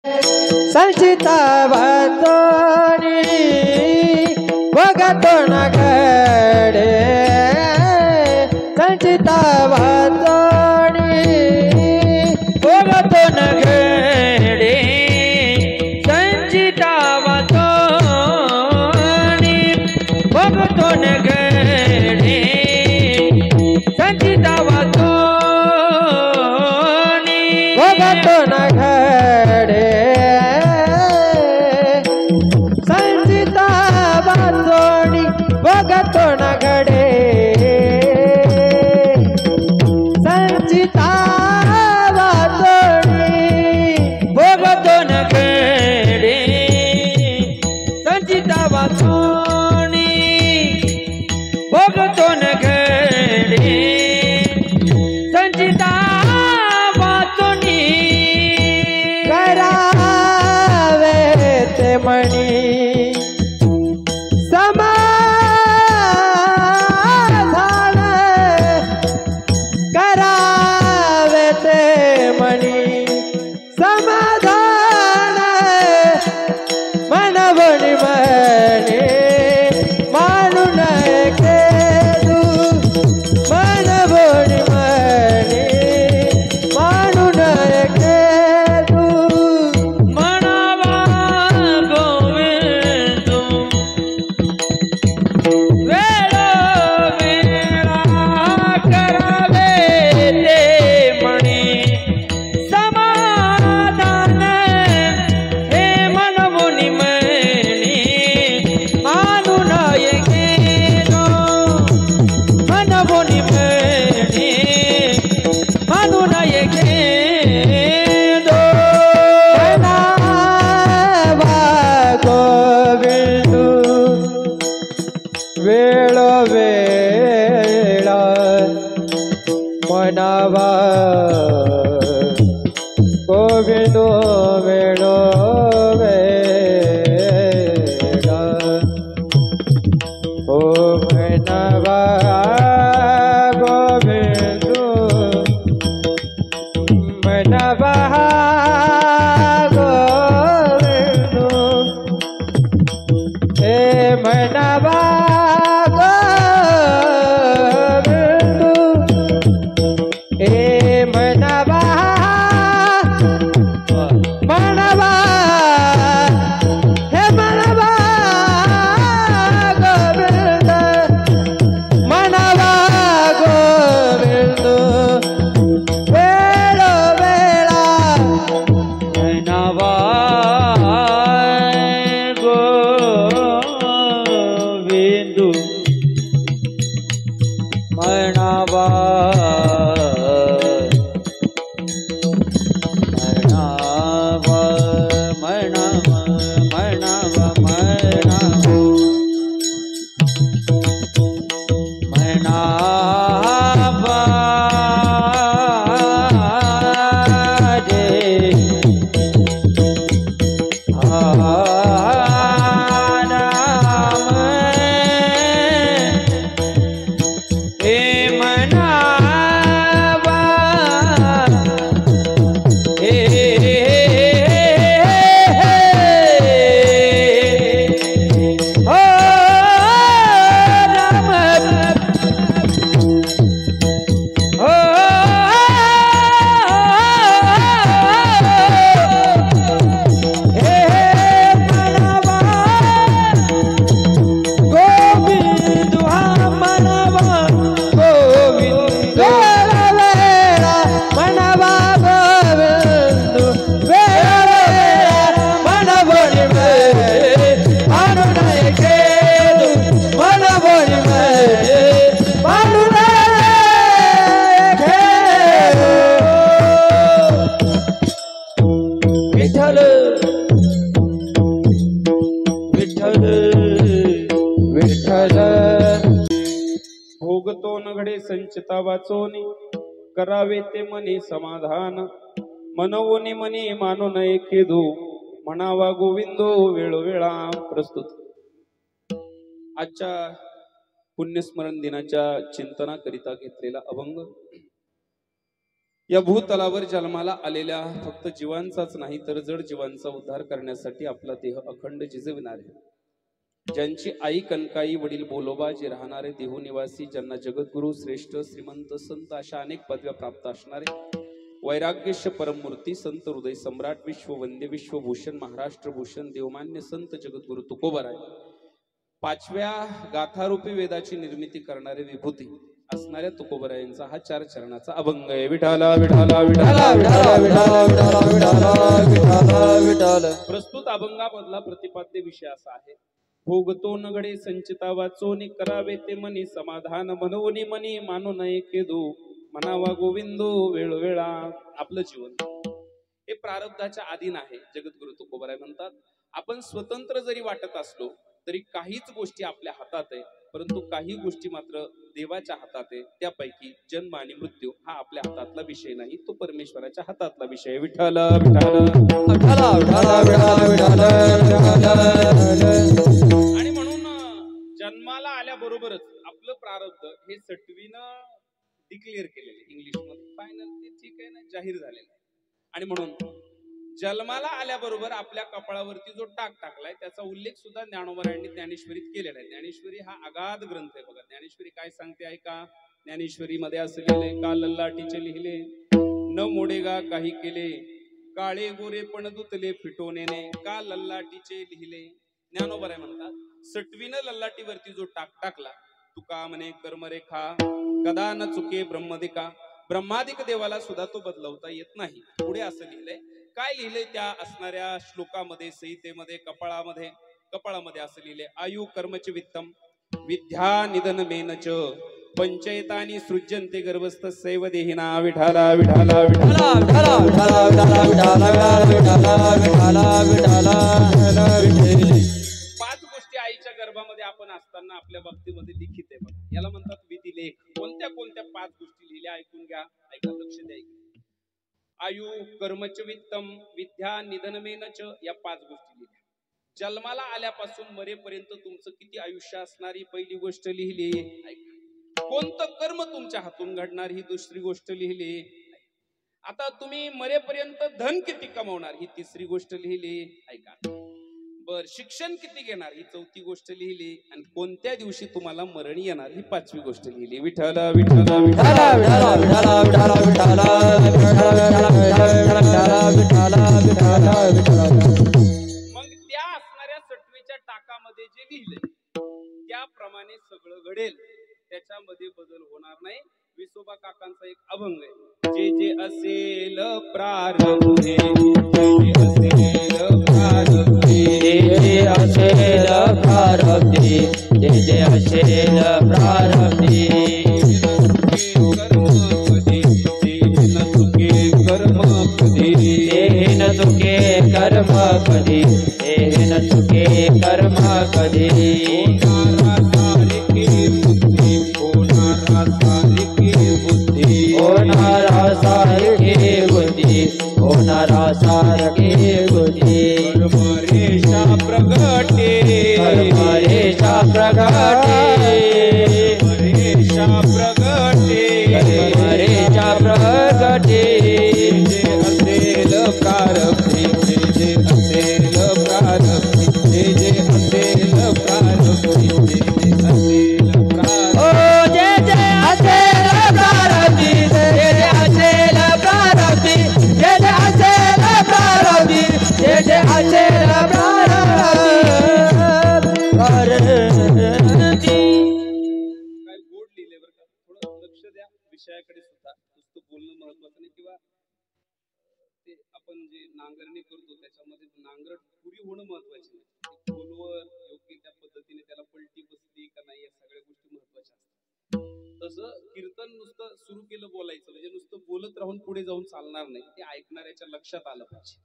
संचिता वाचोनी बघतो ना घडे संचिता वाचोनी बघतो ना घडे संचिता वाचोनी बघतो ना घडे संचिता वाचोनी बघतो ना घडे संचिता वाचोनी बघतो ना घडे संचिता वाचोनी बघतो ना घडे संचिता वाचोनी बघतो ना घडे संचिता वाचोनी करावे ते मणी समाधान करावे ते मणी समाधान मनवणी मणी मानू नये केदू मनवणी मणी मानू नये केदू मनावा गोविंद वेळोवेळा करावे ते म्हणे समाधान हे मनवुनी म्हणे मानू नये गेलो मनवुनी म्हणे मानू नये गेलो मनावा गोविंदू वेळो वेळा मनावा गोविंदू वेळो वेळा ओ मनावा गोविंदू मनवा गोविंदू हे मनवा गोविंदू हे मनवा मनवा हे मनवा गोविंद मनवा गोविंदू वेळो वेळा नवा गोविंदू मनावा मनावा मनावा मनावा मनावा रे राम हे मनावा हे हो राम हो हे मनवा गोविंद हा मनवा गोविंद वेळा वेळा मनवा गोविंदू वेळा वेळा मनवणी मानू नये केदू मनवणी मानू नये केदू विठ्ठल विठ्ठल विठ्ठल भोगतो नघडे संचिता वाचोनी करावे ते मनी समाधान मनवोनी मनी मानू नये केदू म्हणावा गोविंदो वेळोवेळा. प्रस्तुत आजच्या पुण्यस्मरण दिनाच्या चिंतनाकरिता घेतलेला अभंग. या भूतलावर जन्माला आलेल्या फक्त जीवांचाच नाही तर जड जीवांचा उद्धार करण्यासाठी आपला देह अखंड झिजविणारे, ज्यांची आई कनकाई, वडील बोलोबा, जे राहणारे देहू निवासी, ज्यांना जगद्गुरु, श्रेष्ठ, श्रीमंत, संत अशा अनेक पदव्या प्राप्त असणारे, वैराग्यश परममूर्ती, संत हृदय सम्राट, विश्ववंद्य, विश्वभूषण, महाराष्ट्र भूषण, देवमान्य संत जगद्गुरु तुकोबराय, पाचव्या गाथारूपी वेदाची निर्मिती करणारे विभूती असणाऱ्या तुकोबरायांचा हा 4 चरणाचा अभंग आहे. विठाला विठाला विठाला विठाला विठाला विठाला विठाला विठाला. प्रस्तुत अभंगामधला प्रतिपाद्य विषय असा आहे: भोगतो नगडे संचिता वाचोनी, करावे ते मनी समाधान, मनवोनी मनी मानू नये केदू, म्हणावा गोविंदो वेळोवेळा. आपलं जीवन हे प्रारब्धाच्या अधीन आहे. जगद्गुरु तुकोबराय म्हणतात, आपण स्वतंत्र जरी वाटत असलो तरी काहीच गोष्टी आपल्या हातात आहे, परंतु काही गोष्टी मात्र देवाच्या हातात आहे. त्यापैकी जन्म आणि मृत्यू हा आपल्या हातातला विषय नाही, तो परमेश्वराच्या हातातला विषय आहे. विठ्ठल विठ्ठल विठ्ठल विठ्ठल विठ्ठल. आणि म्हणून जन्माला आल्याबरोबरच आपलं प्रारब्ध हे सटवीनं डिक्लेअर केलेले, इंग्लिश मध्ये फायनल, ते ठीक आहे ना, जाहीर झालेलं आहे. आणि म्हणून जन्माला आल्याबरोबर आपल्या कपाळावरती जो टाक टाकलाय त्याचा उल्लेख सुद्धा ज्ञानोबरायांनी ज्ञानेश्वरीत केलेला आहे. ज्ञानेश्वरी हा अगाध ग्रंथ आहे. बघा ज्ञानेश्वरी काय सांगते ऐका. ज्ञानेश्वरी मध्ये असं लिहिलंय: का लल्लाटीचे लिहिले न मोडेगा काही केले, काळे गोरे पण दुतले फिटोनेने. का लल्लाटीचे लिहिले. ज्ञानोबराय म्हणतात, सटवीनं लल्लाटीवरती जो टाक टाकला, तुका म्हणे कर्मरेखा कदा न चुके ब्रह्मदिका. ब्रह्मादिक देवाला सुद्धा तो बदलवता येत नाही. पुढे असं लिहिलंय. काय लिहिलंय त्या असणाऱ्या श्लोकामध्ये, संहितेमध्ये, कपाळामध्ये असं लिहिलंय: आयु कर्मच वित्तम विद्या निधन मेनच, पंचयतानी सृजन्ते गर्भस्थ सैव देहिना. विठाला विठाला विठाला विठाला विठाला विठाला विठाला विठाला. 5 गोष्टी आईच्या गर्भामध्ये आपण असताना आपल्या बाबतीमध्ये लिखित आहे. बघा याला म्हणतात विधिलेख. कोणत्या 5 गोष्टी लिहिल्या ऐकून घ्या, ऐका, लक्ष द्या. आयु कर्मच वित्तम विद्या निधनमेनच, या 5 गोष्टी लिहिल्या. जन्माला आल्यापासून मरेपर्यंत तुमचं किती आयुष्य असणार ही पहिली गोष्ट लिहिली. ऐका. कोणतं कर्म तुमच्या हातून घडणार ही दुसरी गोष्ट लिहिली. आता तुम्ही मरेपर्यंत धन किती कमवणार ही तिसरी गोष्ट लिहिली. ऐका. बर शिक्षण किती घेणार ही 4थी गोष्ट लिहिली. आणि कोणत्या दिवशी तुम्हाला मरण येणार ही 5वी गोष्ट लिहिली. विठ्ठल विठ्ठल विठ्ठल विठ्ठल विठ्ठल. मग त्या असणाऱ्या सटवीच्या टाकामध्ये जे लिहिलंय त्याप्रमाणे सगळं घडेल, त्याच्यामध्ये बदल होणार नाही. विसोबा काकांचा एक अभंग आहे: जे जे असेल प्रारब्धे, जे असेल प्रारब्धे, जे असेल प्रारब्धे, जे असेल प्रारब्धे, कर्म कधी ते न चुके कर्म कधी, ते न चुके कर्म कधी. होणारा सारखे बुद्धी, होणारा सारखे बुद्धी. कर्मरेषा प्रगटे, कर्मरेषा प्रगटे, कर्मरेषा प्रगटे, कर्मरेषा प्रगटे. जे असेल प्रारब्धे, जे असेल प्रारब्धे, जे असेल प्रारब्धे, जे असेल प्रारब्धे. ओ जे असेल प्रारब्धी, जे असेल प्रारब्धी, जे असेल प्रारब्धी, जे असेल प्रारब्धी. काय गोड लिहिले बरं का. थोडं लक्ष द्या विषयाकडे सुद्धा. नुसतं बोलणं महत्वाचं नाही, किंवा ते आपण जे नांगरणी करतो त्याच्यामध्ये नांगरट पुरी होणं महत्वाची नाही. खोलवर योग्य त्या पद्धतीने त्याला पलटी बसली का नाही या सगळ्या गोष्टी महत्वाच्या असतात. तसं कीर्तन नुसतं सुरू केलं बोलायचं म्हणजे नुसतं बोलत राहून पुढे जाऊन चालणार नाही, ते ऐकणाऱ्याच्या लक्षात आलं पाहिजे.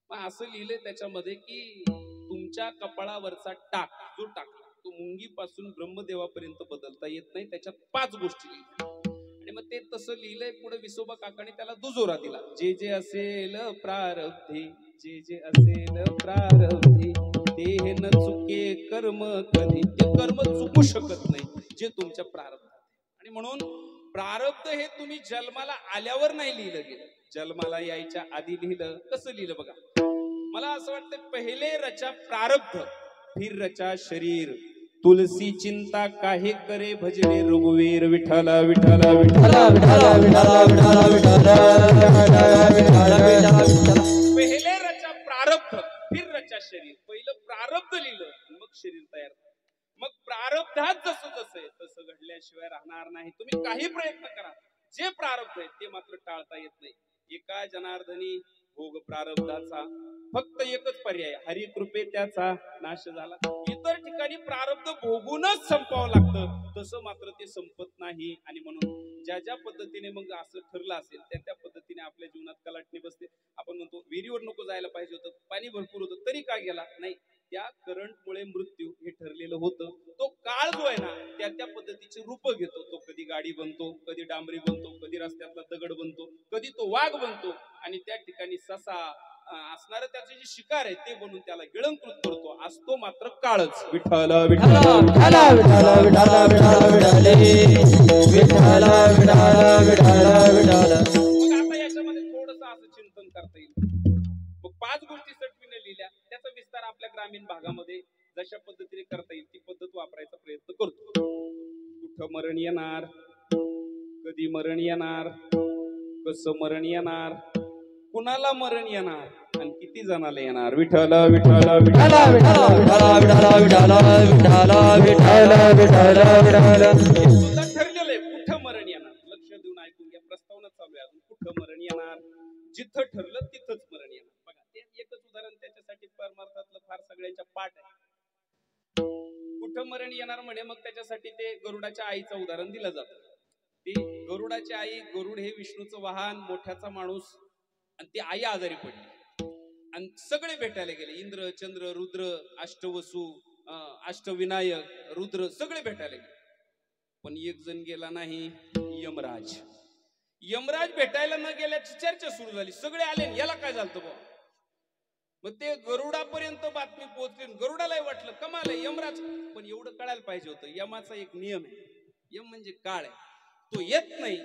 मग असं लिहिलंय त्याच्यामध्ये की तुमच्या कपाळावरचा टाक जो टाकला तो मुंगीपासून ब्रह्मदेवापर्यंत बदलता येत नाही. त्याच्यात 5 गोष्टी लिहिल्या. आणि मग ते तसं लिहिलंय. पुढे विसोबा काकाने त्याला दुजोरा दिला: जे जे असेल प्रारब्धे, जे जे असेल प्रारब्धे, ते न चुके कर्म कधी. ते कर्म चुकू शकत नाही जे तुमच्या प्रारब्धात. आणि म्हणून प्रारब्ध हे तुम्ही जन्माला आल्यावर नाही लिहिलं गेलं, जन्माला यायच्या आधी लिहिलं. कसं लिहिलं बघा, मला असं वाटतं, पहिले रचा प्रारब्ध फिर रचा शरीर, तुलसी चिंता काहे करे भजने रघुवीर विठ्ठल विठ्ठल विठ्ठल पहिले रचा प्रारब्ध फिर रचा शरीर. पहिलं प्रारब्ध लिहिलं मग शरीर तयार. मग प्रारब्धात जसं जसं आहे तसं घडल्याशिवाय राहणार नाही. तुम्ही काही प्रयत्न करा, जे प्रारब्ध आहे ते मात्र टाळता येत नाही. एका जनार्दनी भोग प्रारब्धाचा फक्त एकच पर्याय, हरी कृपे त्याचा नाश झाला. इतर ठिकाणी प्रारब्ध भोगूनच संपावं लागतं, तसं मात्र ते संपत नाही. आणि म्हणून ज्या ज्या पद्धतीने मग असं ठरलं असेल त्या त्या पद्धतीने आपल्या जीवनात कलाटणी बसते. आपण म्हणतो विहिरीवर नको जायला पाहिजे होतं, पाणी भरपूर होतं तरी का गेला नाही, त्या करंटमुळे मृत्यू हे ठरलेलं होतं. तो काळ जो आहे ना त्या त्या पद्धतीचे रूप घेतो. तो कधी गाडी बनतो, कधी डांबरी बनतो, कधी रस्त्यातला दगड बनतो, कधी तो वाघ बनतो आणि त्या ठिकाणी ससा असणार त्याचे जे शिकार आहे ते बनून त्याला गिळंकृत करतो. असतो मात्र काळच. विठ्ठल विठ्ठल विठ्ठल विठ्ठल विठ्ठल विठ्ठल विठ्ठल विठ्ठल विठ्ठल. मग आता याच्यामध्ये थोडंसं असं चिंतन करता येईल. मग 5 गोष्टी सटवीने लिहिल्या, त्याचा विस्तार आपल्या ग्रामीण भागामध्ये जशा पद्धतीने करता येईल ती पद्धत वापरायचा प्रयत्न करतो. कुठं मरण येणार, कधी मरण येणार, कसं मरण येणार, कुणाला मरण येणार आणि किती जणाला येणार. विठ्ठल विठ्ठल विठ्ठल सुद्धा ठरलेलं आहे कुठं मरण येणार. लक्ष देऊन ऐकून घ्या, प्रस्तावना चालू आहे अजून. कुठं मरण येणार, जिथं ठरलं तिथंच मरण येणार. बघा ते एकच उदाहरण त्याच्यासाठी परमार्थातलं फार सगळ्यांच्या पाठ आहे. कुठं मरण येणार म्हणे, मग त्याच्यासाठी ते गरुडाच्या आईचं उदाहरण दिलं जातं. ती गरुडाची आई, गरुड हे विष्णूचं वाहन, मोठ्याचा माणूस, आणि ती आई आजारी पडली आणि सगळे भेटायला गेले. इंद्र, चंद्र, रुद्र, अष्टवसू, अष्टविनायक, रुद्र सगळे भेटायला गेले. पण एक जण गेला नाही, यमराज. यमराज भेटायला न गेल्याची चर्चा सुरू झाली. सगळे आले, याला काय झालं बा. मग ते गरुडापर्यंत बातमी पोहोचली. गरुडालाही वाटलं कमाल आहे यमराज, पण एवढं कळायला पाहिजे होतं. यमाचा एक नियम आहे, यम म्हणजे काळ आहे, तो येत नाही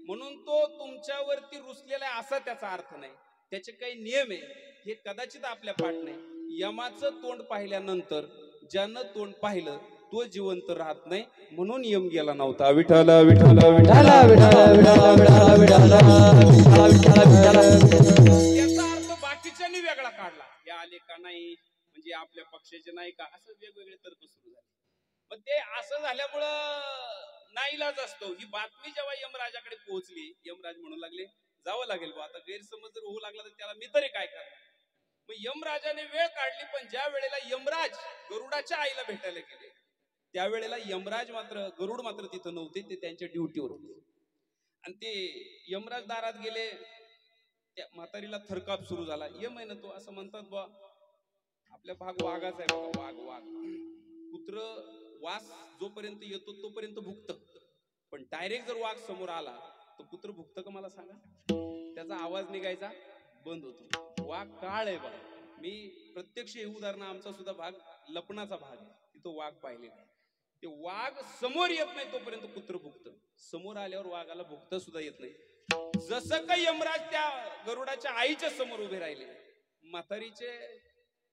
म्हणून तो तुमच्यावरती रुसलेला आहे असा त्याचा अर्थ नाही. त्याचे काही नियम आहे, हे कदाचित आपल्या पाठ नाही. यमाचं तोंड पाहिल्यानंतर ज्यानं तोंड पाहिलं तो जिवंत राहत नाही, म्हणून यम गेला नव्हता. विठ्ठल विठ्ठल विठ्ठल याचा अर्थ बाकीच्यांनी वेगळा काढला. या आले का नाही म्हणजे आपल्या पक्षाचे नाही का, असं वेगवेगळे तर्क सुरू झाले. मग ते असं झाल्यामुळं नाईलाज असतो. ही बातमी जेव्हा यमराजाकडे पोहोचली, यमराज म्हणू लागले जावं लागेल बा. आता गैरसमज जर होऊ लागला तर त्याला मी तरी काय करणार. मग यमराजाने वेळ काढली. पण ज्या वेळेला यमराज गरुडाच्या आईला भेटायला गेले त्यावेळेला यमराज मात्र, गरुड मात्र तिथं नव्हते, ते त्यांच्या ड्युटीवर होते. आणि ते यमराज दारात गेले, त्या म्हातारीला थरकाप सुरू झाला. यम आहे ना तो, असं म्हणतात बा आपल्या भाग वाघाचा आहे बघा, वाघ वाघ. कुत्र वास जोपर्यंत येतो तोपर्यंत भुकत, पण डायरेक्ट जर वाघ समोर आला तर कुत्र भुकत का मला सांगा. त्याचा आवाज निघायचा बंद होतो. वाघ काळ आहे बघा. मी प्रत्यक्ष हे उदाहरण, आमचा सुद्धा भाग लपणाचा भाग आहे, तिथं वाघ पाहिलेला. ते वाघ समोर येत नाही तोपर्यंत कुत्र भुकत, समोर आल्यावर वाघाला भुकत सुद्धा येत नाही. जसं काही यमराज त्या गरुडाच्या आईच्या समोर उभे राहिले, म्हातारीचे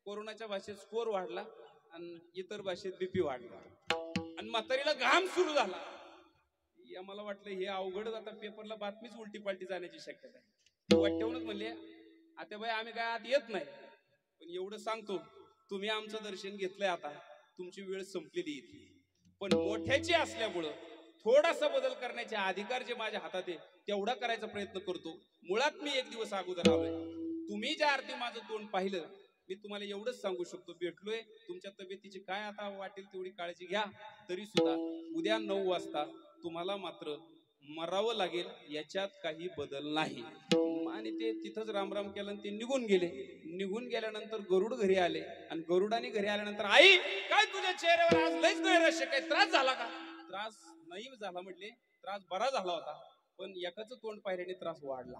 कोरोनाच्या भाषेत स्कोर वाढला आणि इतर भाषेत बीपी वाढला आणि म्हातारीला घाम सुरू झाला. आम्हाला वाटलं हे अवघड, आता पेपरला बातमीच उलटी पालटी जाण्याची शक्यता आहे. वाटवूनच म्हणले आत्याबाई आम्ही काय आत येत नाही, पण एवढं सांगतो तुम्ही आमचं दर्शन घेतलंय, आता तुमची वेळ संपलेली येते. पण मोठ्याची असल्यामुळं थोडासा बदल करण्याचे अधिकार जे माझ्या हातात आहे तेवढा करायचा प्रयत्न करतो. मुळात मी एक दिवस अगोदर आलोय. तुम्ही ज्या अर्थी माझं तोंड पाहिलं मी तुम्हाला एवढंच सांगू शकतो, भेटलोय. तुमच्या तब्येतीची काय आता वाटेल तेवढी काळजी घ्या. तरी सुद्धा उद्या 9 वाजता तुम्हाला मात्र मरावं लागेल, याच्यात काही बदल नाही. आणि ते तिथंच रामराम केलं आणि ते निघून गेले. निघून गेल्यानंतर गरुड घरी आले आणि गरुडाने घरी आल्यानंतर आई काय तुझ्या चेहऱ्यावर आज लयच नैराश्य, काय त्रास झाला का. त्रास नाही झाला म्हटले, त्रास बरा झाला होता, पण एकाच तोंड पाहिल्याने त्रास वाढला.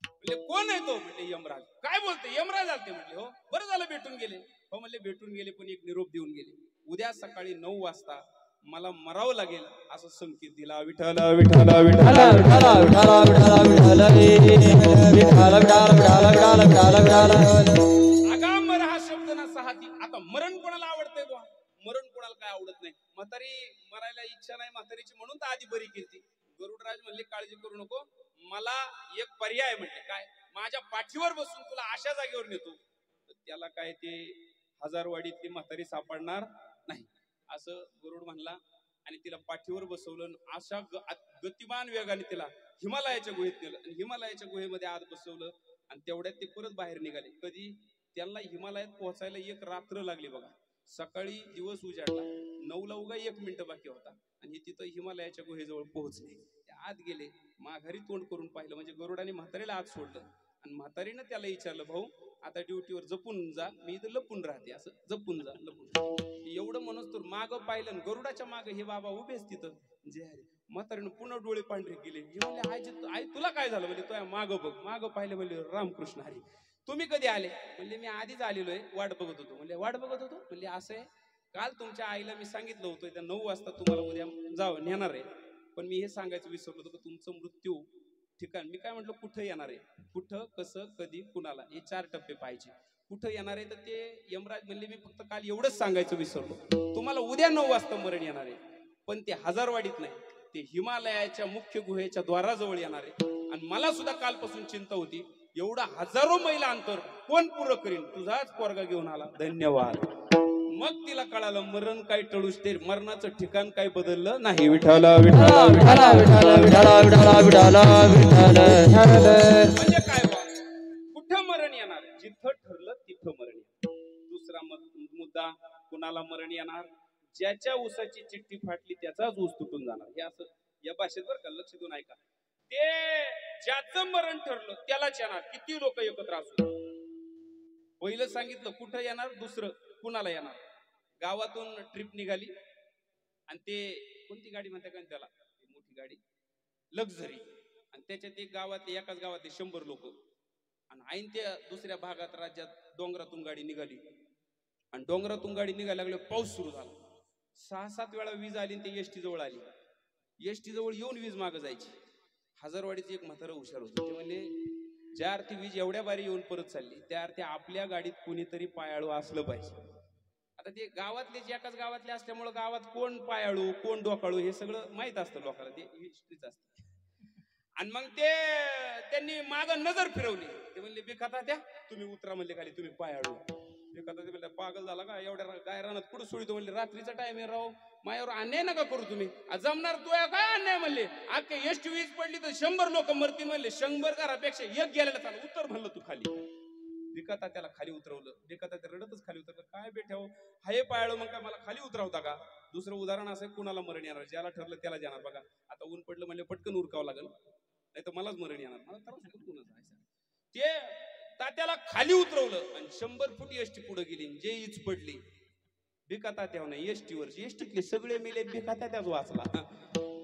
म्हणजे कोण आहे तो, म्हणजे यमराज. काय बोलते, यमराज आलते म्हटले. हो बरं झालं भेटून गेले. हो म्हणले भेटून गेले, पण एक निरोप देऊन गेले. उद्या सकाळी 9 वाजता मला मरावं लागेल असं संकेत दिला. विठ्ठल विठ्ठल विठ्ठल अगांबर हा शब्द ना सहाती. आता मरण कोणाला आवडतंय बुवा? मरण कोणाला काय आवडत नाही. म्हातारी मरायला इच्छा नाही म्हातारीची म्हणून तर आधी बरी केली. गरुडराज म्हणले काळजी करू नको, मला एक पर्याय म्हणले. काय? माझ्या पाठीवर बसून तुला अशा जागेवर नेतो. त्याला काय ते हजारवाडीतली म्हातारी सापडणार नाही असं गरुड म्हणला आणि तिला पाठीवर बसवलं. अशा गतिमान वेगाने तिला हिमालयाच्या गुहेत नेलं आणि हिमालयाच्या गुहेमध्ये आत बसवलं आणि तेवढ्यात ते परत बाहेर निघाले. कधी? त्यांना हिमालयात पोहोचायला एक रात्र लागली बघा. सकाळी दिवस उजाडला, 9ला उगा 1 मिनिट बाकी होता आणि तिथं हिमालयाच्या गुहेजवळ पोहोचले. ते आत गेले, माघारी तोंड करून पाहिलं म्हणजे गरुडाने म्हातारीला आत सोडलं आणि म्हातारीनं त्याला विचारलं, भाऊ आता ड्युटीवर जपून जा, मी इथं लपून राहते, असं जपून जा लपून. एवढं म्हणून तर मागं पाहिलं, गरुडाच्या मागं हे बाबा उभेच तिथं. जे आहे म्हातारीनं पुन्हा डोळे पांढरे केले. म्हणले आई तुला काय झालं? म्हणजे तो मागं बघ. मागं पाहिलं म्हणजे रामकृष्ण हरी. तुम्ही कधी आले? म्हणजे मी आधीच आलेलो आहे, वाट बघत होतो. म्हणजे वाट बघत होतो म्हणजे असं आहे, काल तुमच्या आईला मी सांगितलं होतं त्या 9 वाजता तुम्हाला उद्या जावं नेणार आहे, पण मी हे सांगायचं विसरलो होतो की तुमचं मृत्यू ठिकाण. मी काय म्हटलं कुठं येणार आहे, कुठं, कसं, कधी, कुणाला, हे 4 टप्पे पाहिजे. कुठं येणार आहे तर ते यमराज म्हणले मी फक्त काल एवढंच सांगायचं विसरलो, तुम्हाला उद्या 9 वाजता मरण येणार आहे. पण ते हजारवाडीत नाही, ते हिमालयाच्या मुख्य गुहेच्या द्वाराजवळ येणार आहे. आणि मला सुद्धा कालपासून चिंता होती, एवढा हजारो मैल अंतर कोण पुरं करीन? तुझाच पोरगा घेऊन आला, धन्यवाद. मग तिला कळालं मरण काय टळूस ते मरणाचं ठिकाण काय बदललं नाही. विठ्ठल विठ्ठल म्हणजे काय बा? कुठं मरण येणार? जिथं ठरलं तिथं मरण येणार. दुसरा मुद्दा, कुणाला मरण येणार? ज्याच्या ऊसाची चिठ्ठी फाटली त्याचाच ऊस तुटून जाणार. हे असं या भाषेत बरं का, लक्ष देऊन ऐका. ते ज्याचं मरण ठरलं त्यालाच येणार, किती लोक एकत्र असू. पहिलं सांगितलं कुठं येणार, दुसरं कुणाला येणार. गावातून ट्रिप निघाली आणि ते कोणती गाडी म्हणते का त्याला, मोठी गाडी लक्झरी, आणि त्याच्यात एक गावातले एकाच गावातले 100 लोक आणि ऐन त्या दुसऱ्या भागात राज्यात डोंगरातून गाडी निघाली आणि डोंगरातून गाडी निघायला लागली, पाऊस सुरू झाला. 6-7 वेळा वीज आली आणि ते एसटी जवळ आली. एसटी जवळ येऊन वीज मागं जायची. हजारवाडीचे एक म्हातारं हुशार होते, ते म्हणले ज्या अर्थी वीज एवढ्या बारी येऊन परत चालली त्या अर्थी आपल्या गाडीत कोणीतरी पायाळू असलं पाहिजे. आता ते गावातले एकाच गावातले असल्यामुळे गावात कोण पायाळू कोण डोकाळू हे सगळं माहित असतं लोकांना, ते हिस्ट्रीच असतं. आणि मग ते त्यांनी माग नजर फिरवली. ते म्हणले बेखाता द्या तुम्ही उतरा, म्हणले खाली तुम्ही पायाळू. बेखाता ते म्हणले पागल झाला का, एवढ्या गायरानात कुठं सोडितो? म्हणले रात्रीचा टाइम आहे राव, मायावर अन्याय नका करू तुम्ही. जमणार तो काय अन्याय? म्हणले अख्खे एसटी वीज पडली तर 100 लोक मरतील. म्हणले 100 घरापेक्षा एक गेलेला चालू, उत्तर म्हणलं तू खाली. बेखाता त्याला खाली उतरवलं. बेखाता त्या रडतच खाली उतरलं. काय बेठ्याव हाय पायाळू, मग काय मला खाली उतरवता का? दुसरं उदाहरण असं, कुणाला मरण येणार? ज्याला ठरलं त्याला जाणार. बघा आता ऊन पडलं म्हणजे पटकन उरकावं लागेल, नाही तर मलाच मरण येणार. मला तर कुणाचं ते तात्याला खाली उतरवलं आणि 100 फूट एसटी पुढे गेली. जे ईच पडली बेखाता तेव्हा नाही, एसटीवरची. एसटीतले सगळे मेले, बेखाता त्याच वाचला.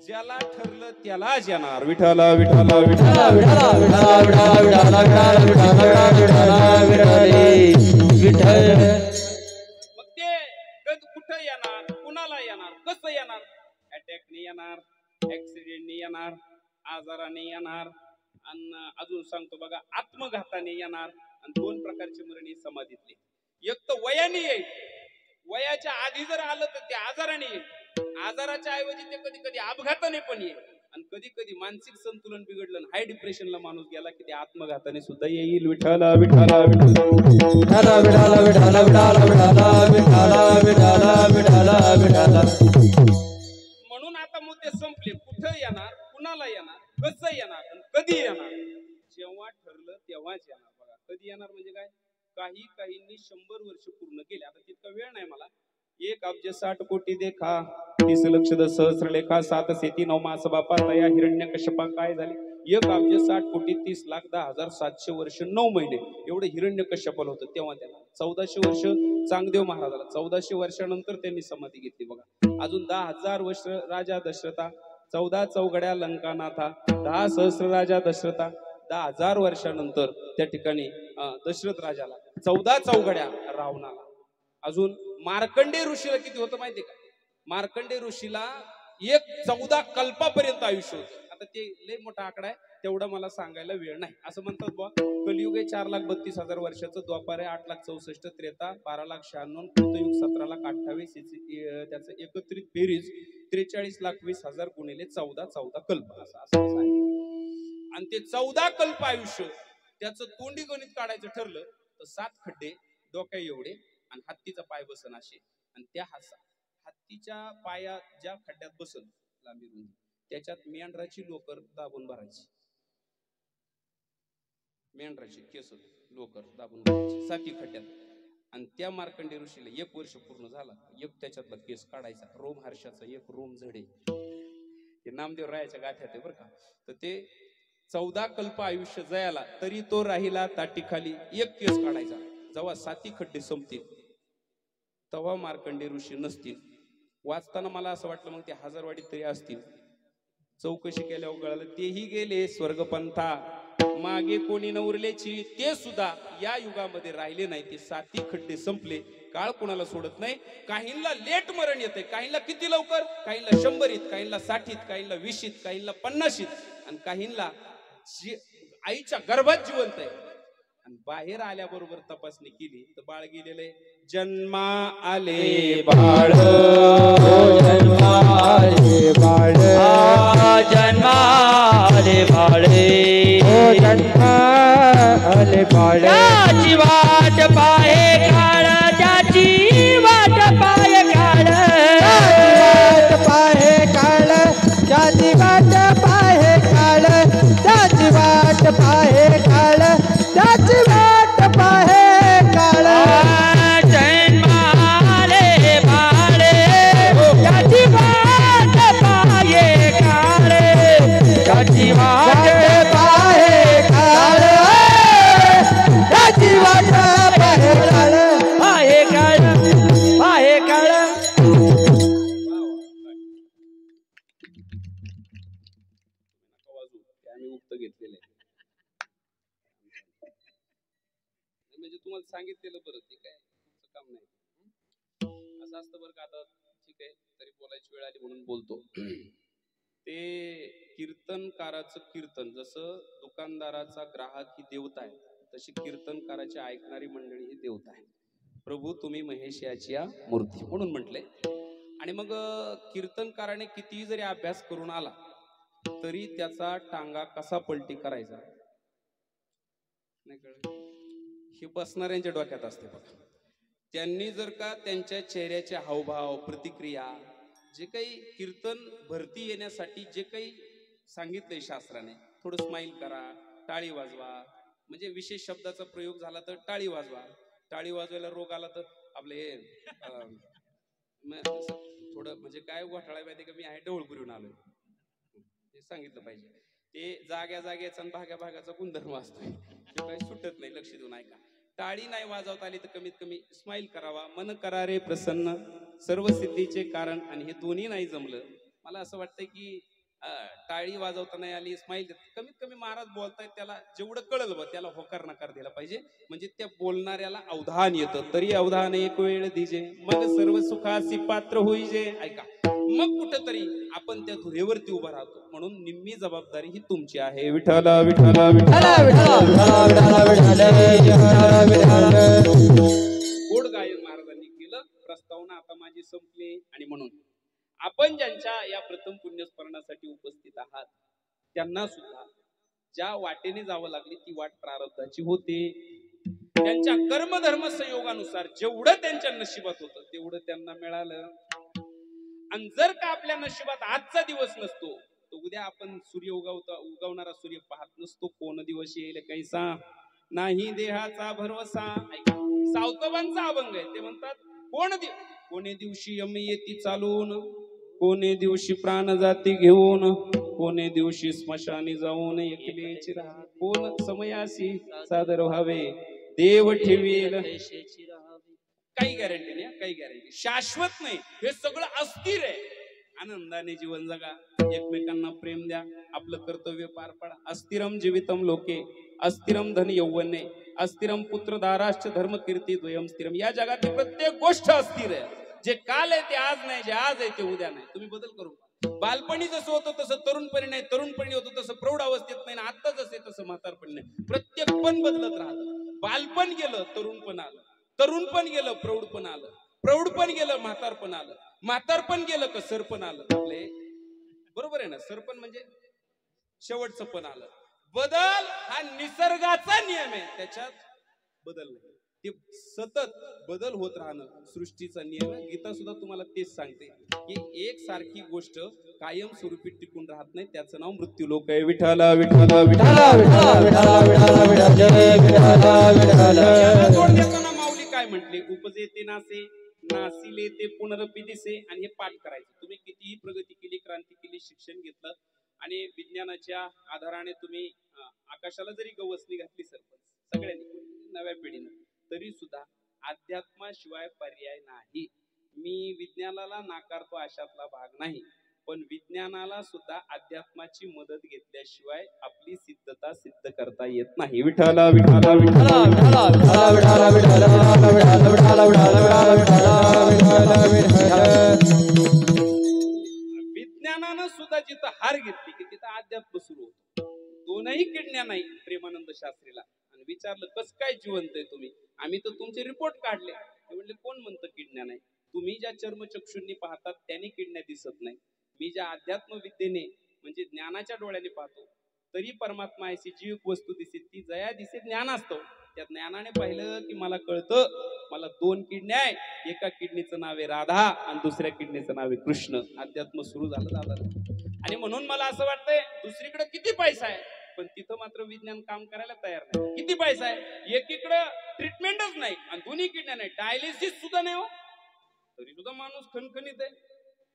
ज्याला ठरलं त्यालाच येणार. विठ्ठल विठ्ठल मग ते कुठं येणार, कुणाला येणार, कसं येणार? अटॅकने येणार, ऍक्सिडेंटने येणार, आजाराने येणार, आणि अजून सांगतो बघा आत्मघाताने येणार. आणि 2 प्रकारचे मरण हे समाधीतले. एक तर वयाने येईल, वयाच्या आधी जर आलं तर ते आजाराने येईल. आजाराच्या ऐवजी ते कधी कधी अपघाताने पण येईल. आणि कधी कधी मानसिक संतुलन बिघडलं, हाय डिप्रेशनला माणूस गेला की ते आत्मघाताने सुद्धा येईल. विठ्ठल विठ्ठल म्हणून आता मुद्दे संपले. कुठं येणार, कुणाला येणार, कसं येणार आणि कधी येणार? जेव्हा ठरलं तेव्हाच येणार. बघा कधी येणार म्हणजे काय, काहींनी 100 वर्ष पूर्ण केले. आता तितका वेळ नाही मला. 1 अब्ज 60 कोटी देखा 30 लक्ष सहस्र लेखा 7 सेती 9 मास बापा तया हिरण्यकश्यपा काय झाले. 1 अब्ज 60 कोटी 30 लाख 10,700 वर्ष 9 महिने एवढे हिरण्यकश्यपाला होतं. तेव्हा त्याला 1400 वर्ष चांगदेव महाराजाला, 1400 वर्षानंतर त्यांनी समाधी घेतली. बघा अजून 10,000 वर्ष राजा दशरथा, 14 चौघड्या लंकानाथा, 10 सहस्र राजा दशरथा, 10,000 वर्षानंतर त्या ठिकाणी दशरथ राजाला, 14 चौघड्या रावणाला. अजून मार्कंडेय ऋषीला किती होतं माहितीये का? मार्कंडे ऋषीला एक 14 कल्पापर्यंत आयुष्य होतं. आता ते लय मोठा आकडा आहे, तेवढा मला सांगायला वेळ नाही. असं म्हणतात बा, कलियुग आहे 4,32,000 वर्षाचं, द्वापार आहे 8,64,000, त्रेता 12,96,000, कृतयुग 17,28,000, त्याचं एकत्रित बेरीज 43,20,000 गुणिले 14 14 कल्प असं असं आहे. आणि ते 14 कल्प आयुष्य त्याचं तोंडी गणित काढायचं ठरलं तर 7 खड्डे डोक्या एवढे आणि हत्तीचा पाय बसन असे. आणि त्या हत्तीच्या पाया ज्या खड्ड्यात बसल लांबी रुंदी, त्याच्यात मेंढराची लोकर दाबून भरायची. मेंढराची केस लोकर दाबून भरायची 7 खड्ड्यात. आणि त्या मार्कंडे ऋषीला 1 वर्ष पूर्ण झाला, एक त्याच्यातला केस काढायचा, रोम हर्षाचा एक रोम झडे. हे नामदेव रायाच्या गाथ्यात आहे बरं का. तर ते 14 कल्प आयुष्य जयाला तरी तो राहिला ताटीखाली, एक केस काढायचा. जेव्हा 7 खड्डे संपतील तेव्हा मार्कंडे ऋषी नसतील. वाचताना मला असं वाटलं मग ते हजारवाडीत तरी असतील. चौकशी केल्यावर कळालं तेही गेले स्वर्गपंथा, मागे कोणी न उरल्याची ते सुद्धा या युगामध्ये राहिले नाही. ते 7 खड्डे संपले. काळ कोणाला सोडत नाही. काहींना लेट मरण येते, काहींना किती लवकर, काहींना 100, काहींना 60, काहींना 20, काहींना 50, आणि काहींना आईच्या गर्भात जिवंत आहे. आणि बाहेर आल्याबरोबर तपासणी केली तर बाळ गेलेलं आहे. जन्मा आले बाळ, जन्मा आले बाळ, जन्मा आले बाळे, जन्मा आले बाळ. त्याची वाट पाहे काळ, त्याची वाट पाहे काळ, वाट पाहे काळ, त्याची वाट पाहे काळ, त्याची वाट पाहे काळ, त्याची वाट पाहे काळ. जन्माले बाळे, त्याची वाट पाहे काळ, त्याची वाट पाहे काळ, त्याची वाट पाहे काळ, पाहे काळ, पाहे काळ. आम्ही उक्त घेतलेले म्हणजे तुम्हाला सांगितलेलं बरं, ते काय तुमचं काम नाही. असं असतं बरं का. आता ठीक आहे, तरी बोलायची वेळ आली म्हणून बोलतो. ते कीर्तनकाराचं कीर्तन, जसं दुकानदाराचा ग्राहक ही देवता आहे, तशी कीर्तनकाराची ऐकणारी मंडळी ही देवता आहे. प्रभू तुम्ही महेश याची या मूर्ती म्हणून म्हटलंय. आणि मग कीर्तनकाराने कितीही जरी अभ्यास करून आला तरी त्याचा टांगा कसा पलटी करायचा नाही कळलं. हे बसणाऱ्यांच्या डोक्यात असते बघा. त्यांनी जर का त्यांच्या चेहऱ्याचे हावभाव, प्रतिक्रिया, जे काही कीर्तन भरती येण्यासाठी जे काही सांगितलंय शास्त्राने, थोडं स्माईल करा, टाळी वाजवा, म्हणजे विशेष शब्दाचा प्रयोग झाला तर टाळी वाजवा. टाळी वाजवायला रोग आला तर आपले थोडं म्हणजे काय घोटाळा माहिती का, मी आहे ढवळपुरीहून आलोय, हे सांगितलं पाहिजे. ते जाग्या जाग्याचा आणि भाग्या भागाचा गुणधर्म असतोय, काही सुटत नाही. लक्ष देऊन ऐका. टाळी नाही वाजवता आली तर कमीत कमी स्माईल करावा. मन करा रे प्रसन्न, सर्व सिद्धीचे कारण. आणि हे दोन्ही नाही जमलं, मला असं वाटतंय की टाळी वाजवता नाही आली, स्माईल, कमीत कमी महाराज बोलतायत त्याला जेवढं कळलं बा त्याला होकार नकार दिला पाहिजे, म्हणजे त्या बोलणाऱ्याला अवधान येतं. तरी अवधान एक वेळ दिजे, मग सर्व सुखासी पात्र होईजे. ऐका, मग कुठंतरी आपण त्या धुरेवरती उभा राहतो. म्हणून निम्मी जबाबदारी ही तुमची आहे. विठ्ठल विठ्ठल गोड गायन महाराजांनी केलं. प्रस्तावना आता माझी संपली. आणि म्हणून आपण ज्यांच्या या प्रथम पुण्यस्मरणासाठी उपस्थित आहात त्यांना सुद्धा ज्या वाटेने जावं लागली ती वाट प्रारब्धाची होते. त्यांच्या कर्मधर्म संयोगानुसार जेवढं त्यांच्या नशिबात होतं तेवढं त्यांना मिळालं. आणि जर का आपल्या नशिबात आजचा दिवस नसतो तर उद्या आपण सूर्य उगवणारा सूर्य पाहत नसतो. कोण दिवस येईल कैसा, नाही देहाचा भरवसा. सावतबांचा अभंग आहे. ते म्हणतात कोणे दिवशी यमी येती चालून, कोणे दिवशी प्राण जाती घेऊन, कोणे दिवशी स्मशानी जाऊन एकलेची राहा. कोण समयासी सादर व्हावे, देव ठेवील. काही गॅरंटी नाही, काही गॅरंटी शाश्वत नाही. हे सगळं अस्थिर आहे. आनंदाने जीवन जगा, एकमेकांना प्रेम द्या, आपलं कर्तव्य पार पाडा. अस्थिरम जीवितम लोके, अस्थिरम धन यौवने, अस्थिरम पुत्र दाराश्च धर्म कीर्ती द्वयम स्थिरम. या जगातील प्रत्येक गोष्ट अस्थिर आहे. जे काल आहे ते आज नाही, जे आज आहे ते उद्या नाही. तुम्ही बदल करून पहा. बालपणी जसं होतं तसं तरुणपणी नाही, तरुणपणी होतं तसं प्रौढ अवस्थेत नाही, आता जसे तसं म्हातारपणी नाही. प्रत्येक पण बदलत राहतं. बालपण गेलं, तरुणपण आलं, तरुणपण गेलं, प्रौढपण आलं, प्रौढपण गेलं, म्हातारपण आलं, म्हातारपण गेलं का सरपण आलं. आपले बरोबर आहे ना, सरपण म्हणजे शेवटचं पण आलं. बदल हा निसर्गाचा नियम आहे, त्याच्यात बदल नाही. ते सतत बदल होत राहणं सृष्टीचा नियम आहे. गीता सुद्धा तुम्हाला तेच सांगते की एक सारखी गोष्ट कायम स्वरूपी टिकून राहत नाही, त्याचं नाव मृत्यू लोक आहे. विठ्ठल विठ्ठल जोड देताना माऊली काय म्हटले? उपजे ते नासे, नासिले ते पुनरपी दिसे. आणि हे पाठ करायचं. तुम्ही कितीही प्रगती केली, क्रांती केली, शिक्षण घेतलं आणि विज्ञानाच्या आधाराने तुम्ही आकाशाला जरी गवसणी घातली सरपंच सगळ्यांनी नव्या पिढीनं, तरी सुद्धा अध्यात्माशिवाय पर्याय नाही. मी विज्ञानाला नाकारतो अशातला भाग नाही, पण विज्ञानाला सुद्धा अध्यात्माची मदत घेतल्याशिवाय आपली सिद्धता सिद्ध करता येत नाही. विठ्ठल विठ्ठल विज्ञानानं सुद्धा जिथं हार घेतली की तिथं अध्यात्म सुरू होतं. दोनही किडण्या नाही प्रेमानंद शास्त्रीला. आणि विचारलं कसं काय जिवंत आहे तुम्ही? आम्ही तर तुमचे रिपोर्ट काढले. ते म्हणले कोण म्हणतं किडण्या नाही? तुम्ही ज्या चर्मचक्षुंनी पाहतात त्याने किडण्या दिसत नाही. मी ज्या अध्यात्म विद्येने म्हणजे ज्ञानाच्या डोळ्याने पाहतो तरी परमात्मा अशी जी वस्तू दिसे ती जया दिसे ज्ञान असतं. त्या ज्ञानाने पाहिलं की मला कळतं मला दोन किडण्या आहे, एका किडनीचं नाव आहे राधा आणि दुसऱ्या किडनीचं नाव आहे कृष्ण. अध्यात्म सुरू झालं. आणि म्हणून मला असं वाटतंय दुसरीकडे किती पैसा आहे पण तिथं मात्र विज्ञान काम करायला तयार नाही. किती पैसा आहे, एकीकडे ट्रीटमेंटच नाही आणि दोन्ही किडण्या नाही, डायलिसिस सुद्धा नाही हो, तरी सुद्धा माणूस खणखणीत आहे.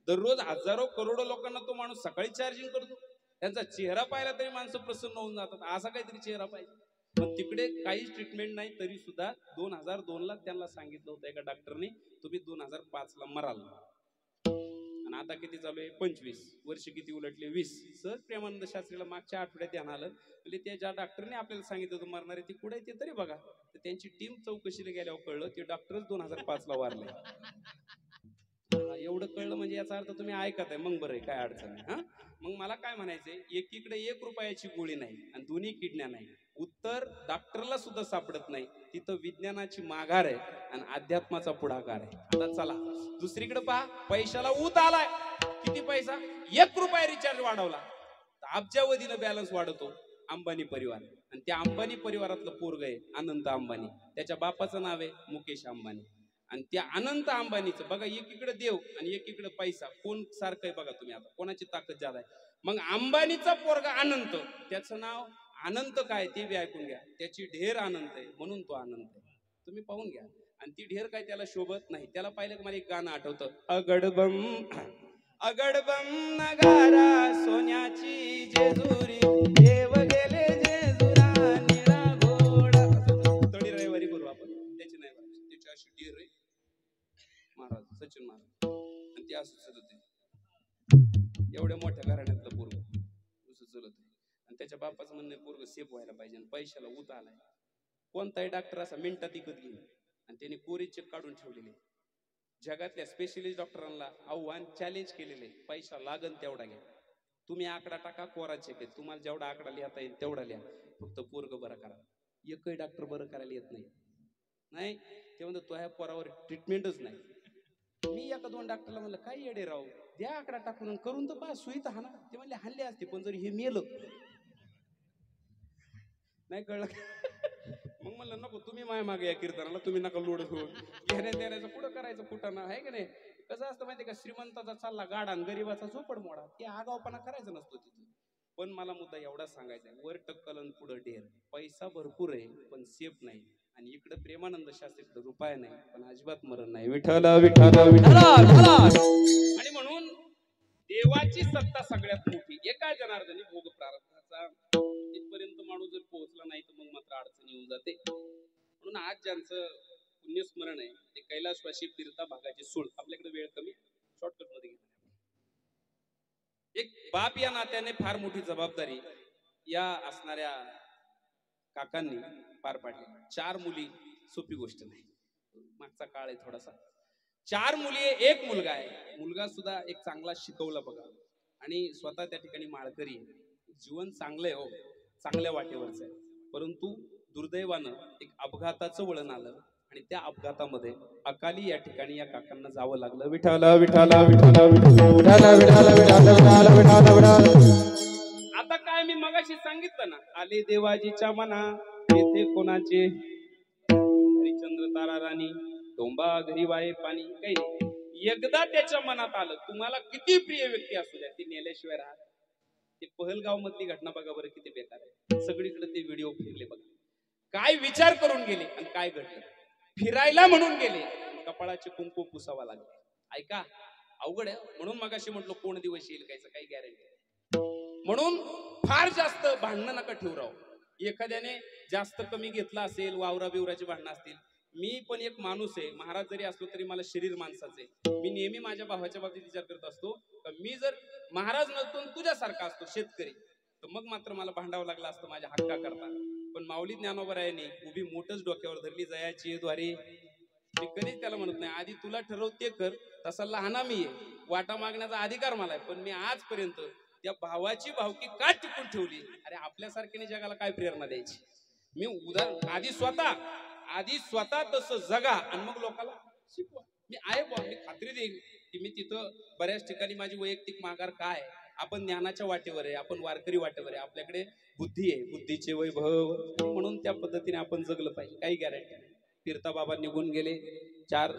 दररोज हजारो करोडो लोकांना तो माणूस सकाळी चार्जिंग करतो. त्यांचा चेहरा पाहिला तरी माणसं प्रसन्न होऊन जातात. असा काहीतरी चेहरा पाहिजे. पण तिकडे काहीच ट्रीटमेंट नाही, तरी सुद्धा 2002 ला त्यांना सांगितलं होतं एका डॉक्टरने तुम्ही 2005 ला मराल. आणि आता किती चालू आहे? 25 वर्ष. किती उलटले? 20. सहज प्रेमानंद शास्त्रीला मागच्या आठवड्यात ध्यान आलं. म्हणजे ते ज्या डॉक्टरने आपल्याला सांगितलं होतं मरणारे ते कुठे ते तरी बघा. तर त्यांची टीम चौकशीला गेल्यावर कळलं ते डॉक्टरच 2005 ला वारले. एवढं कळलं म्हणजे याचा अर्थ तुम्ही ऐकत आहे. मग बरं आहे, काय अडचण नाही. हा मग मला काय म्हणायचंय, एकीकडे 1 रुपयाची गोळी नाही आणि दोन्ही किडण्या नाही. उत्तर डॉक्टरला सुद्धा सापडत नाही. तिथं विज्ञानाची माघार आहे आणि अध्यात्माचा पुढाकार आहे. आता चला दुसरीकडे पहा, पैशाला ऊत आलाय. किती पैसा? 1 रुपया रिचार्ज वाढवला अब्जावधीनं बॅलन्स वाढवतो अंबानी परिवार. आणि त्या अंबानी परिवारातलं पोरग आहे अनंत अंबानी. त्याच्या बापाचं नाव आहे मुकेश अंबानी. आणि त्या अनंत अंबानीचं बघा, एकीकडे देव आणि एकीकडे पैसा, कोण सारखं आहे बघा तुम्ही. आता कोणाची ताकद जादा आहे? मग अंबानीचा पोरगा अनंत, त्याचं नाव अनंत काय ते बी ऐकून घ्या. त्याची ढेर अनंत आहे म्हणून तो अनंत आहे. तुम्ही पाहून घ्या. आणि ती ढेर काय त्याला शोभत नाही. त्याला पाहिलं की मला एक गाणं आठवतं, अगडबम अगडबम नगारा सोन्याची जेजुरी देव गेले जेजुरा निळा घोडा. तळी रविवारी करू आपण, त्याची नाही बघा. त्याची अशी ढेर आहे महाराज सचिन महाराज. आणि ते असं चलत आहे, एवढ्या मोठ्या घराण्यातलं पोरग असं चलत आहे. आणि त्याच्या बापाचं म्हणणं पोरग सेफ व्हायला पाहिजे आणि पैशाला उत आलाय. कोणताही डॉक्टर असा मिनिटात इकत घेईल. आणि त्यांनी कोरी चेक काढून ठेवलेले. जगातल्या स्पेशलिस्ट डॉक्टरांना आव्हान चॅलेंज केलेले, पैसा लागन तेवढा घ्या. तुम्ही आकडा टाका, कोरा चेक आहे, तुम्हाला जेवढा आकडा लिहिता येईल तेवढा लिहा, फक्त पोरग बरं करा. एकही डॉक्टर बरं करायला येत नाही. नाही ते म्हणतो तो ह्या पोरावर ट्रीटमेंटच नाही. मी एका 2 डॉक्टरला म्हणलं काय येडे राव, द्या आकडा टाकून करून तर पहा, सुई तर हाना. ते म्हणले हल्ले असते पण जर हे मेलं नाही कळलं. मग म्हणलं नको, तुम्ही माय मागे या कीर्तनाला, तुम्ही नका लोड घेऊन घेण्या देण्याचं पुढं करायचं कुठं आहे का नाही. कसं असतं माहिती का, श्रीमंताचा चालला गाडा आणि गरीबाचा झोपड मोडा. ते आगावपणा करायचं नसतो तिथे. पण मला मुद्दा एवढा सांगायचा आहे, वर टक्कल आणि पुढं ढेर. पैसा भरपूर आहे पण सेफ नाही. आणि इकडे प्रेमानंद शास्त्रीकडे रुपया नाही पण अजिबात मरण नाही. विठ्ठल विठ्ठल विठ्ठल. आणि म्हणून देवाची सत्ता सगळ्यात मोठी. एका जनार्दनी भोग प्रारब्धाचा इथपर्यंत माणूस जर पोहोचला नाही तर मग मात्र अडचण येऊन जाते. म्हणून आज ज्यांचं पुण्यस्मरण आहे ते कैलासवासी तीर्था भागाचे सूळ. आपल्याकडे वेळ कमी, शॉर्टकट मध्ये घेणार. एक बाप या नात्याने फार मोठी जबाबदारी या असणाऱ्या काकांनी पार पाडली. 4 मुली सोपी गोष्ट नाही. मागचा काळ आहे थोडासा. 4 मुली आहे, एक मुलगा आहे. मुलगा सुद्धा एक चांगला शिकवला बघा आणि स्वतः त्या ठिकाणी माळकरी आहे. जीवन चांगलं आहे हो, चांगल्या वाटेवरच आहे. परंतु दुर्दैवानं एक अपघाताचं वळण आलं आणि त्या अपघातामध्ये अकाली या ठिकाणी या काकांना जावं लागलं. विठाला विठाला विठाला आता काय मी मगाशी सांगितलं ना, आले देवाजीच्या मना येथे कोणाचे हरिचंद्र तारा राणी डोंबा घरी वाये पाणी. काही नाही, एकदा त्याच्या मनात आलं, तुम्हाला किती प्रिय व्यक्ती असू द्या ती नेल्याशिवाय राहत. ते पहलगाव मधली घटना बघा बरं किती बेकार आहे. सगळीकडे ते व्हिडिओ फिरले बघा. काय विचार करून गेले आणि काय घडलं. फिरायला म्हणून गेले, कपाळाचे कुंकू पुसावा लागले. ऐका, अवघड आहे. म्हणून मगाशी म्हटलं कोण दिवस येईल काही गॅरंटी. म्हणून फार जास्त भांडणं नका ठेवू राव. एखाद्याने जास्त कमी घेतला असेल, वावरा बिवराची भांडणं असतील. मी पण एक माणूस आहे, महाराज जरी असलो तरी मला शरीर माणसाचे. मी नेहमी माझ्या भावाच्या बाबतीत विचार करत असतो, मी जर महाराज नसतो तुझ्यासारखा असतो शेतकरी, तर मग मात्र मला भांडावं लागलं असतं माझ्या हक्का करता. पण माऊली ज्ञानोबरायाने उभी मोठच डोक्यावर धरली जयाची द्वारे. मी कधीच त्याला म्हणत नाही आधी तुला ठरव ते कर, तसा लहाना मी आहे, वाटा मागण्याचा अधिकार मला आहे. पण मी आजपर्यंत त्या भावाची भावकी का टिकून ठेवली. अरे आपल्यासारख्याने जगाला काय प्रेरणा द्यायची. मी आधी स्वतः तसं जगा आणि मग लोकांना शिकवा. मी आहे बा, मी खात्री देईन की मी तिथं बऱ्याच ठिकाणी माझी वैयक्तिक माघार काय, आपण ज्ञानाच्या वाटेवर आहे, आपण वारकरी वाटेवर आहे, आपल्याकडे बुद्धी आहे, बुद्धीचे वैभव, म्हणून त्या पद्धतीने आपण जगलं पाहिजे. काही गॅरंटी नाही. फिरता बाबा निघून गेले, 4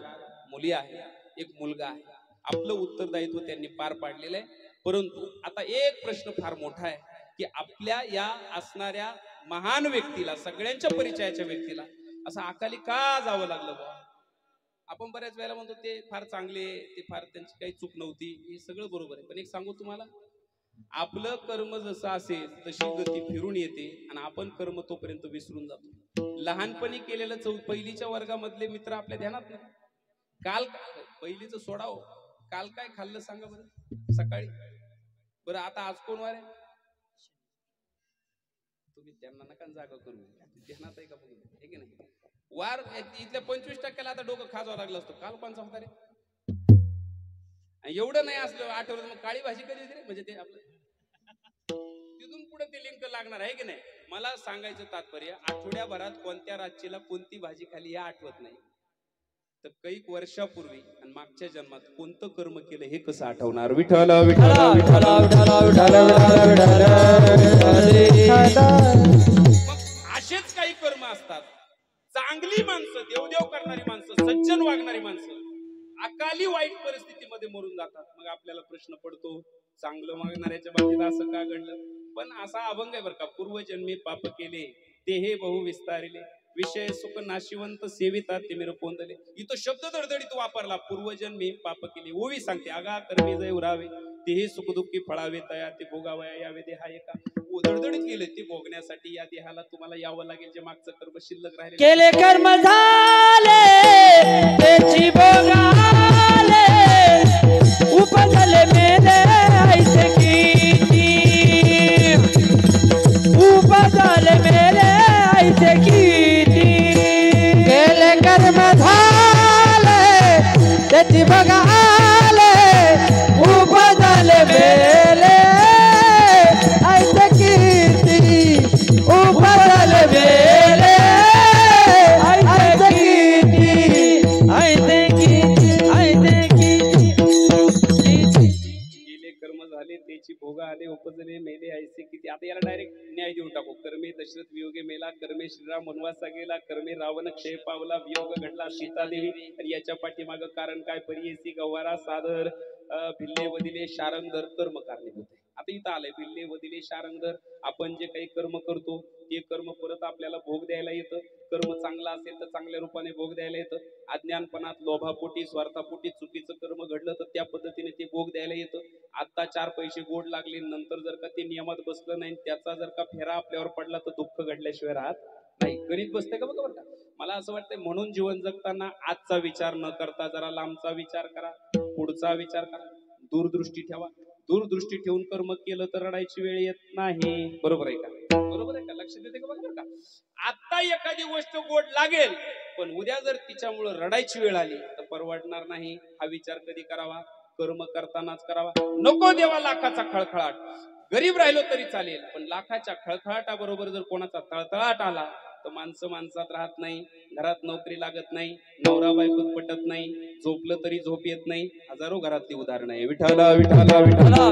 मुली आहे, एक मुलगा आहे. आपलं उत्तरदायित्व त्यांनी पार पाडलेलं आहे. परंतु आता एक प्रश्न फार मोठा आहे की आपल्या या असणाऱ्या महान व्यक्तीला, सगळ्यांच्या परिचयाच्या व्यक्तीला असं अकाली का जावं लागलं बा. आपण बऱ्याच वेळेला म्हणतो ते फार चांगले, ते फार त्यांची काही चूक नव्हती, हे सगळं बरोबर आहे. पण एक सांगू तुम्हाला, आपलं कर्म जसं असेल तशी गती फिरून येते आणि आपण कर्म तोपर्यंत विसरून जातो. लहानपणी केलेलं पहिलीच्या वर्गामधले मित्र आपल्या ध्यानात नाही. काल पहिलीचं सोडाव, काल काय खाल्लं सांगा बरं सकाळी. बरं आता आज कोण वार आहे, तुम्ही त्यांना नका जागा करू, ध्यानात आहे का बघू, हे की नाही. वार इथल्या 25% आता डोकं खाजावं लागलं असतं. काल कोणचा होता रे. एवढं नाही असलं आठवलं मग काळी भाजी कधी होती रे, म्हणजे ते आपलं तिथून पुढे ते लिंक लागणार आहे की नाही. मला सांगायचं तात्पर्य, आठवड्याभरात कोणत्या राज्याला कोणती भाजी खाली या आठवत नाही, तर कैक वर्षापूर्वी आणि मागच्या जन्मात कोणतं कर्म केलं हे कसं आठवणार. विठ्ठल विठ्ठल मग असेच काही कर्म असतात. चांगली माणसं, देवदेव करणारी माणसं, सज्जन वागणारी माणसं अकाली वाईट परिस्थितीमध्ये मरून जातात. मग आपल्याला प्रश्न पडतो, चांगलं वागणाऱ्याच्या बाबतीत असं का घडलं. पण असा अभंग आहे बरं का, पूर्वजन्मी पाप केले ते हे बहु विस्तारिले, विषय सुख नाशिवंत सेविता तिमिर कोंदले. इथं शब्द दडदडीत वापरला, पूर्वजन्मी पाप केले. ओवी सांगते, आगा कर्मी जय उरावे तेही सुखदुःखी फळावे, तया ते भोगावया यावे देहा एका. दडदडीत गेले ते भोगण्यासाठी या देहाला तुम्हाला यावं लागेल. जे मागचं कर्म शिल्लक राहिले केले कर्म झाले त्याची भोगाले, उपजले मेले ऐसे किती, उपजले मेले ऐसे किती. केले कर्म झाले त्याची भोगाले, उपजले मेले ऐसे किती, उपजले मेले भोगा आले उपजले मेले ऐसे किती. आता याला डायरेक्ट न्याय देऊन टाकू. कर्मे दशरथ वियोगे मेला, कर्मे श्रीराम वनवासा गेला, कर्मे रावण क्षय पावला, वियोग घडला सीता देवी. आणि याच्या पाठीमाग कारण काय, परियेसी गवारा सादर, भिल्ले वदिले शारंगधर, कर्म कारणीभूत आहे. आता इथं आलंय भिल्ले वदिले शारंगधर. आपण जे काही कर्म करतो ते कर्म परत आपल्याला भोग द्यायला येतं. कर्म चांगला असेल तर चांगल्या रूपाने भोग द्यायला येतं. अज्ञानपणात, लोभापोटी, स्वार्थापोटी चुकीचं कर्म घडलं तर त्या पद्धतीने ते भोग द्यायला येतं. आता 4 पैसे गोड लागले, नंतर जर का ते नियमात बसलं नाही, त्याचा जर का फेरा आपल्यावर पडला तर दुःख घडल्याशिवाय राहत नाही. गणित बसतंय का बघा बरं का. मला असं वाटतंय म्हणून जीवन जगताना आजचा विचार न करता जरा लांबचा विचार करा, पुढचा विचार करा, दूरदृष्टी ठेवा. दूरदृष्टी ठेवून कर्म केलं तर रडायची वेळ येत नाही. बरोबर आहे का, बरोबर आहे का, लक्ष देते का बघा बरं का. आता एखादी गोष्ट गोड लागेल पण उद्या जर तिच्यामुळे रडायची वेळ आली तर परवडणार नाही. हा विचार कधी करावा? कर्म करतानाच करावा. नको देवा लाखाचा खळखळाट. गरीब राहिलो तरी चालेल, पण लाखाच्या खळखळाटाबरोबर जर कोणाचा तळतळाट आला तर माणसं माणसात राहत नाही. घरात नोकरी लागत नाही, नवरा बायकोत पटत नाही, झोपलं तरी झोप येत नाही. हजारो घरातली उदाहरणं आहे. विठाला विठाला विठाला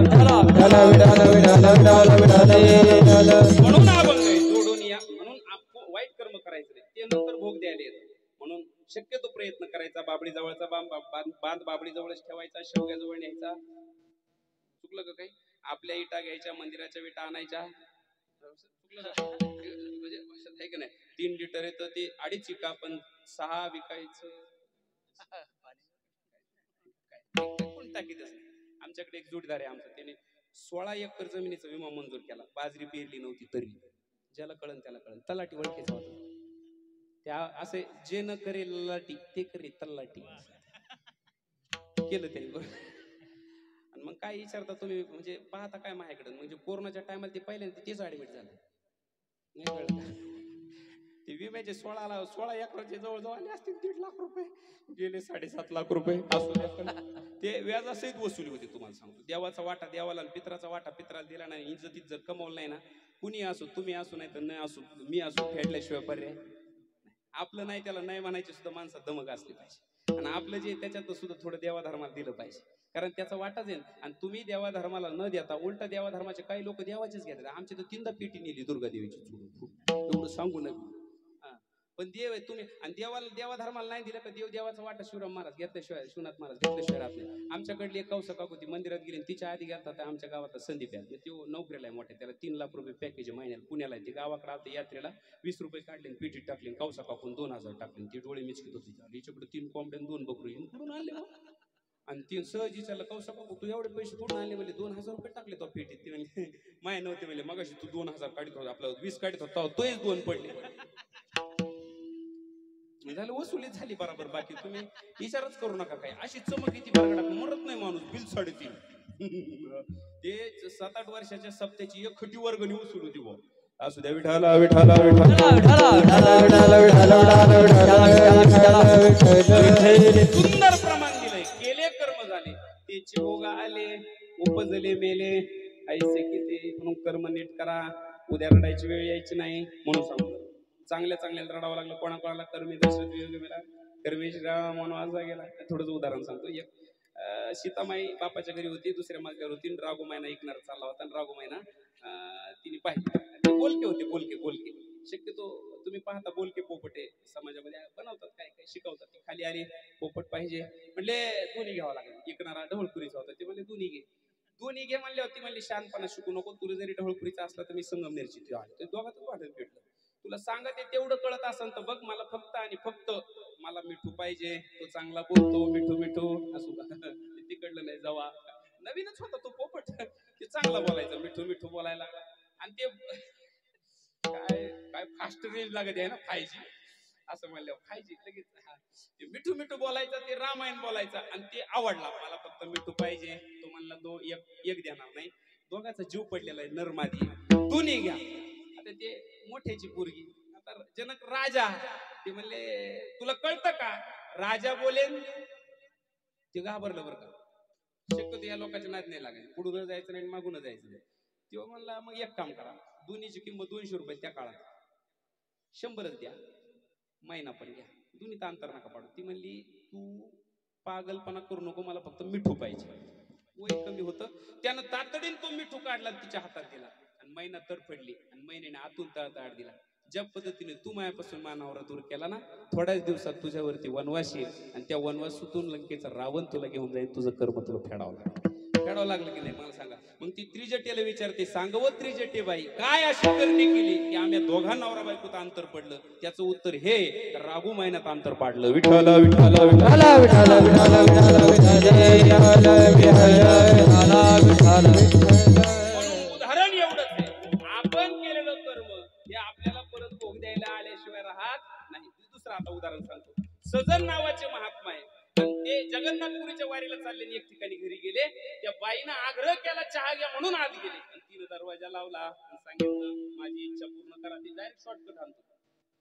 म्हणून अभंग आहे. जोडून या म्हणून वाईट कर्म करायचं नाही, ते नंतर भोग द्यायला येतं. म्हणून शक्यतो प्रयत्न करायचा. बाबडी जवळचा बांध बाबडी जवळच ठेवायचा, शेवग्याजवळ न्यायचा. चुकलं का काही? आपल्या इटा घ्यायच्या, मंदिराच्या विटा आणायच्या. म्हणजे आहे का नाही? 3 लिटर येतं ते 2.5 विका, पण 6 विकायचं. कोण टाकीत असं? आमच्याकडे एक जोडीदार आहे आमचा, त्याने 16 एकर जमिनीचा विमा मंजूर केला. बाजरी पेरली नव्हती तरी. ज्याला कळन त्याला कळन. तलाठी ओळखीचा होता. त्या असे जे न करे ललाटी ते करे तलाठी केलं त्यांनी. आणि मग काय विचारता तुम्ही? म्हणजे पाहता काय माझ्याकडे? म्हणजे कोरोनाच्या टायमाला ते पहिल्यांदा तेच ऍडमिट झालं. नाही कळलं? ते विम्याचे 16 एकराचे जवळजवळ आले असतील 1.5 लाख रुपये. गेले 7.5 लाख रुपये. ते व्याजासहित वसुली होती. तुम्हाला सांगतो, देवाचा वाटा देवाला, पित्राचा वाटा पित्राला दिला नाही. इज्जतीत जर कमवलं नाही ना, कुणी असो, तुम्ही असो नाही तर नाही असो, मी असो, फेडल्याशिवाय पर्याय. आपलं नाही त्याला नाही म्हणायची सुद्धा माणसात दमक असली पाहिजे. आणि आपलं जे त्याच्यात सुद्धा थोडं देवाधर्माला दिलं पाहिजे, कारण त्याचा वाटाच आहे. आणि तुम्ही देवाधर्माला न देता उलटा देवाधर्माचे काही लोक देवाचेच घेतात. आमची तर 3दा पेटी नेली दुर्गादेवीची चोरून. एवढं सांगू नये. पण देव आहे तुम्ही, आणि देवाधर्माला नाही दिलं का देव देवाचा वाटा शिवराम महाराज घेतल्याशिवाय, शिवनाथ महाराज घेतल्याशिवाय राहत नाही. आमच्याकडली एक कौसा काकू ती मंदिरात गेली, तिच्या आधी गेला आमच्या गावातला संदीप आहे, तो नोकरीला आहे मोठ्या, त्याला 3 लाख रुपये पॅकेज महिन्याला पुण्याला आहे. ती गावाकडे आलते यात्रेला, 20 रुपये काढले, पेटीत टाकले. कौसा काकून 2000 टाकले. ती डोळे मिचकीत होती. हिच्याकडे 3 कोंबड्या 2 बकरू कुठून आणले मग? आणि 3 सहज विचारलं, कौसा काकू तू एवढे पैसे कुठून आणले? म्हणजे 2000 रुपये टाकले तो पेटीत. ती म्हणजे माय नव्हते म्हणजे, मगाशी तू 2000 काढत होता, आपला 20 काढत होता, तोच 2 पडले. झालं, वसुली झाली बरोबर. बाकी तुम्ही विचारच करू नका. काय अशी चमक किती बरगडात मरत नाही माणूस. बिल 3.5 ते 7-8 वर्षाच्या सप्त्याची एक खटी वर्गणी वसूल होती बुवा. असू द्या. विठाला विठाला सुंदर प्रमाण दिलंय. केले कर्म झाले, त्याचे भोग आले, उपजले मेले. ऐसे किती म्हणून कर्म नीट करा. उद्या रडायची वेळ यायची नाही. म्हणून सांगतो, चांगल्या चांगल्याला रडावं लागलं. कोणाकोणाला कर्मी दशरथ वियोग गेला, कर्मी श्रीराम वनवासा गेला. थोडंसं उदाहरण सांगतो. एक सीतामाई बापाच्या घरी होती, दुसऱ्या माझ्यावर होती. राघुमायना ऐकणार चालला होता. आणि राघुमायना तिने पाहिजे. ते बोलके होते, बोलके. शक्यतो तुम्ही पाहता बोलके पोपटे समाजामध्ये बनवतात, काय काय शिकवतात. ती खाली आली, पोपट पाहिजे म्हणले, दोन्ही घ्यावं लागेल. ऐकणारा ढवळपुरीचा होता. ते म्हणले दोन्ही घे म्हणले होती. म्हणले शांतपणा शिकू नको, तुला जरी ढवळपुरीचा असला तर मी संगमनेरची ते दोघातच वाढत भेटलं. तुला सांगते तेवढं कळत असेल तर बघ, मला फक्त आणि फक्त मला मिठू पाहिजे. तो चांगला बोलतो, मिठू असू का. तिकडलं नाही. जावा नवीनच होता तो पोपट, ते चांगला बोलायचं, मिठू बोलायला. आणि ते काय फास्ट रेंज लागत आहे ना, 5G असं म्हणल्यावर 5G लगेच. ते मिठू बोलायचं, ते रामायण बोलायचं. आणि ते आवडला. मला फक्त मिठू पाहिजे. तो म्हणला एक देणार नाही. दोघांचा जीव पडलेला आहे, नरमादी. दोन्ही घ्या. आता ते मोठ्याची पोरगी, आता जनक राजा, ते म्हणले तुला कळतं का? राजा बोलेन. ते घाबरलं बरं का. शक्यतो या लोकांच्या नाद नाही लागायचं. पुढून जायचं नाही, मागून जायचं नाही. तेव्हा म्हणला मग एक काम करा, दोन्हीची किंमत 200 रुपये. त्या काळात 100च द्या, महिना पण घ्या, दोन्हीत अंतर नका पाडू. ती म्हणली तू पागलपणा करू नको, मला फक्त मिठू पाहिजे. वय कमी होतं. त्यानं तातडीन तो मिठू काढला, तिच्या हातात दिला. आणि महिना तडफडली. आणि महिन्याने आतून तळतळाट दिला. ज्या पद्धतीने तू मायापासून मानावरा दूर केला ना, थोड्याच दिवसात तुझ्यावरती वनवास येईल. आणि त्या वनवासातून लंकेचा रावण तुला घेऊन जाईल. तुझं कर्म तुला फेडावं लागलं की नाही मला सांगा. मग ती त्रिजटेला विचारते, सांगव त्रिजटे बाई, काय अशी करणी केली की आम्ही दोघा नवरा बायकोत अंतर पडलं? त्याचं उत्तर हे, राघू महिन्यात अंतर पाडलं. विठाला विठाला विठाला विठाला विठाला उदाहरण एवढंच आहे. आपण केलेलं कर्म हे आपल्याला परत भोग द्यायला आल्याशिवाय राहत नाही. दुसरं आता उदाहरण सांगतो. सजन नावाचे महात्मा आहे. ते जगन्नाथपुरीच्या वारीला चालले, एक ठिकाणी घरी गेले. त्या बाईनं आग्रह केला चहा घ्या म्हणून आत गेले. आणि तिने दरवाजा लावला आणि सांगितलं माझी इच्छा पूर्ण करा. ती डायरेक्ट शॉर्टकट आणतो.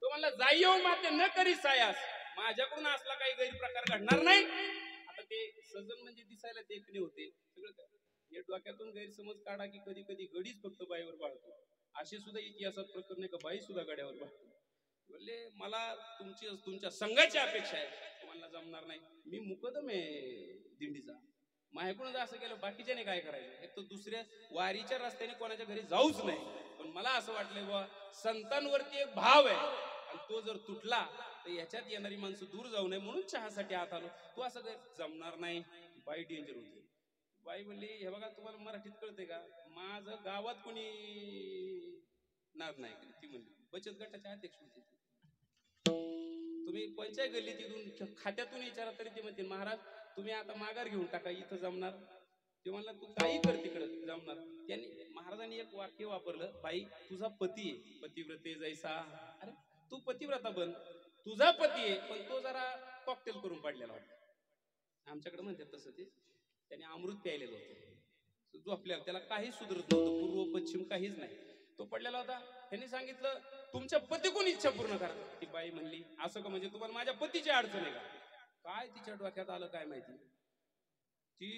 तो म्हणला जाई येऊ माते न करी सायास, माझ्याकडून असला काही गैरप्रकार घडणार नाही. आता ते सजन म्हणजे दिसायला देखणे होते सगळं. हे डोक्यातून गैरसमज काढा की कधी कधी गडीच फक्त बाईवर बाळतो. असे सुद्धा इतिहासात प्रकरण आहे का बाई सुद्धा गड्यावर बाळतो. बोलले मला तुमच्या संघाची अपेक्षा आहे, तुम्हाला जमणार नाही. मी मुकदम आहे दिंडीचा, माझ्याकडून असं केलं बाकीच्याने काय करायचं. एक तर दुसऱ्या वारीच्या रस्त्याने कोणाच्या घरी जाऊच नाही. पण मला असं वाटलंय बा संतांवरती एक भाव आहे आणि तो जर तुटला तर याच्यात येणारी माणसं दूर जाऊ नये म्हणून चहासाठी आत आलो. तो असं काही जमणार नाही. बाई डेंजर होती. बाई म्हणली हे बघा तुम्हाला मराठीत कळते का, माझं गावात कोणी नाद नाही केली. ती म्हणली बचत गटाचे अध्यक्ष होते, तुम्ही पंचायत गल्ली तिथून खात्यातून विचारा तरी ते म्हणतील महाराज तुम्ही आता माघार घेऊन टाका, इथं जमणार. ते म्हणला तू काही कर तिकडं जमणार. त्यांनी महाराजांनी एक वाक्य वापरलं, बाई तुझा पती आहे, पतिव्रते जैसा. अरे तू पतिव्रता बन, तुझा पती आहे पण तो जरा कॉकटेल करून पडलेला होता. आमच्याकडे म्हणतात तसं ते. त्याने अमृत प्यायलेलं होतं, झोपल्याला त्याला काहीच सुधरत नव्हतं, पूर्व पश्चिम काहीच नाही, तो पडलेला होता. त्यांनी सांगितलं तुमच्या पती कोण इच्छा पूर्ण करा. ती बाई म्हणली असं का, म्हणजे तुम्हाला माझ्या पतीची अडचण आहे का. काय तिच्या डोक्यात आलं काय माहिती, ती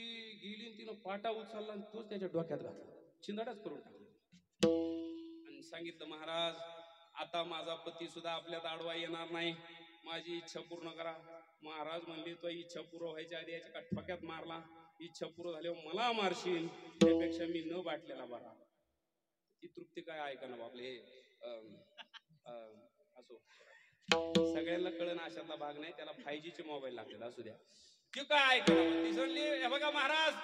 गेली तिनं पाटा उचलला आणि तोच त्याच्या डोक्यात घातला, चिंदाडाच करून टाकला आणि सांगितलं महाराज आता माझा पती सुद्धा आपल्यात आडवा येणार नाही, माझी इच्छा पूर्ण करा. महाराज म्हणले तो इच्छा पूर्ण व्हायच्या आधी याच्या ठोक्यात मारला, इच्छा पूर्ण झाल्यावर मला मारशील त्यापेक्षा मी न बाटलेला बरा. ती तृप्ती काय ऐका ना आपले असो. सगळ्यांना कळण अशातला भाग नाही, त्याला 5G चे मोबाईल लागतात असू द्या. ती काय ऐका ती म्हणली हे बघा महाराज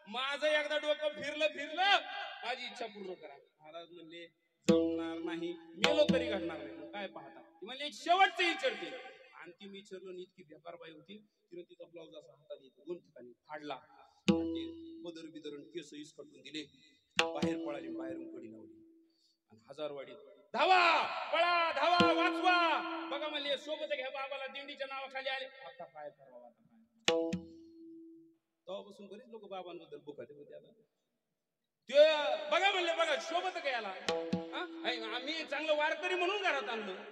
माझं एकदा डोकं फिरलं माझी इच्छा पूर्ण करा. महाराज म्हणले जमणार नाही, मेलो तरी घडणार नाही. काय पाहता. ती म्हणली शेवटचं विचारते. अंतिम विचारलं, इतकी बेकार बाई होती, तिने तिचा ब्लाउज असा हाताने 2 ठिकाणी फाडला, बदर बिदरून केस इसकटून दिले, बाहेर पळाली, बाहेरून कडी लावली आणि हजारवाडीत धावा पळा धावा वाचवा. बघा म्हणले सोबत घ्या बाबाला, दिंडीच्या नावाखाली आले. आता काय करावं, आता काय. तेव्हापासून बरीच लोक बाबांबद्दल बोकाते होते. आता ते बघा म्हणले बघा सोबत घ्यायला, आम्ही चांगलं वारकरी म्हणून घरात आणलं.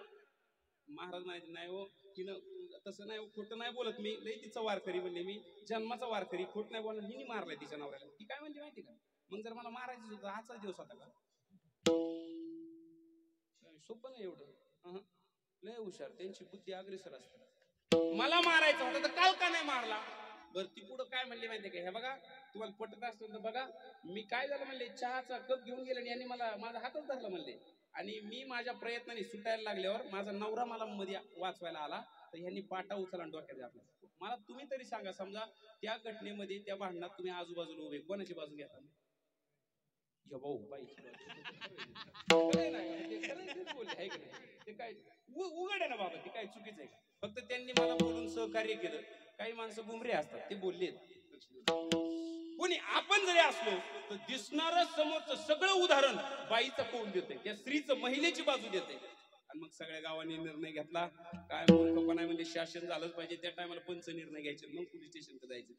महाराज माहिती नाही हो, तिनं तसं नाही, खोटं नाही बोलत मी, लई तिचा वारकरी म्हणले, मी जन्माचा वारकरी, खोट नाही बोलत. हिने मारलाय तिच्या नवऱ्याला. ती काय म्हणते माहिती का, मग जर मला मारायचं होतं आजचा दिवस होता का. सोपं नाही एवढं, लय हुशार, त्यांची बुद्धी अग्रेसर असते. मला मारायचं होतं तर काल का नाही मारला. बरं ती पुढं काय म्हणली माहिती का, हे बघा तुम्हाला पटत असतं तर बघा मी काय झालं म्हणले, चहाचा कप घेऊन गेले आणि यांनी मला माझा हातच धरला म्हणले, आणि मी माझ्या प्रयत्नाने सुटायला लागल्यावर माझा नवरा मला मध्ये वाचवायला आला, तर ह्यांनी पाटा उचला डोक्यात घातला. मला तुम्ही तरी सांगा, समजा त्या घटनेमध्ये त्या भांडणात तुम्ही आजूबाजूला उभे, कोणाची बाजू घेता. भाऊ बाई ते काय उघड आहे ना बाबा, ते काय चुकीचं आहे. फक्त त्यांनी मला बोलून सहकार्य केलं. काही माणसं गुमरे असतात, ते बोलले. कोणी आपण जरी असलो तर दिसणारं समोरचं सगळं उदाहरण बाईचं कोण देते, त्या स्त्रीचं महिलेची बाजू देते. आणि मग सगळ्या गावांनी निर्णय घेतला, काय मूर्खपणा म्हणजे शासन झालंच पाहिजे. त्या टायमाला पंच निर्णय घ्यायचे, मग पोलीस स्टेशन जायचं.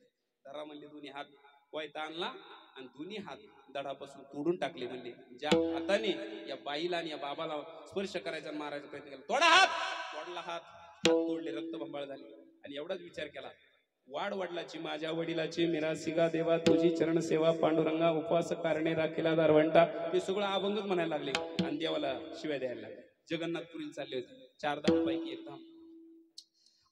धरा म्हणले दोन्ही हात, कोयता आणला आणि दोन्ही हात दडापासून तोडून टाकले. म्हणले ज्या हाताने या बाईला आणि या बाबाला स्पर्श करायचा आणि मारायचा प्रयत्न केला, तोडा हात. तोडला हात, तोडले, रक्तबंबाळ झाले. आणि एवढाच विचार केला, वाड वडिलाची माझ्या वडिलाची मिरासिगा देवा तुझी चरण सेवा पांडुरंगा उपवास कारणे राखीला दारवंटा. ते सगळं अभंगच म्हणायला लागले आणि देवाला शिव्या द्यायला लागले. जगन्नाथपुरीला चालले होते, 4 धाम पैकी 1 धाम.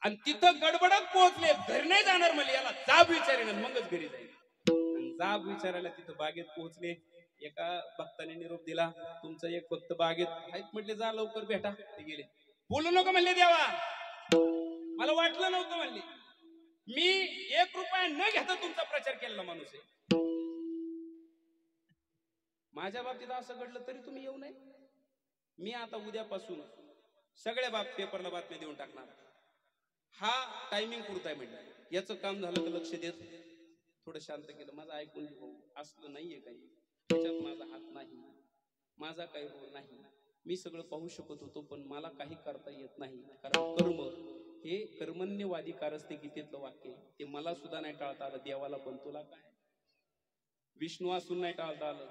आणि तिथं गडबडत पोहोचले, घरी नाही जाणार म्हणले, याला जाब विचारेन मगच घरी जाईल. आणि जाब विचारायला तिथं बागेत पोहोचले. एका भक्ताने निरोप दिला, तुमचं एक भक्त बागेत आहेत म्हटले, जा लवकर भेटा. ते गेले. बोलू नका म्हणले देवा, मला वाटलं नव्हतं म्हणले, मी 1 रुपया न घेता तुमचा प्रचार केलेला माणूस आहे. माझ्या बाबतीत असं घडलं तरी तुम्ही येऊ नये. मी आता उद्यापासून सगळ्या पेपरला बातम्या देऊन टाकणार. हा टायमिंग पुरताय म्हणलं, याचं काम झालं तर लक्ष देत. थोडं शांत केलं, माझं ऐकून असलं नाहीये काही, त्याच्यात माझा हात नाही, माझा काही रोल नाही. मी सगळं पाहू शकत होतो पण मला काही करता येत नाही, कारण कर्म हे कर्मण्यवादी कारस्ते गीतेतलं वाक्य, ते मला सुद्धा नाही टाळता आलं, देवाला पण तुला काय. विष्णू असून नाही टाळता आलं,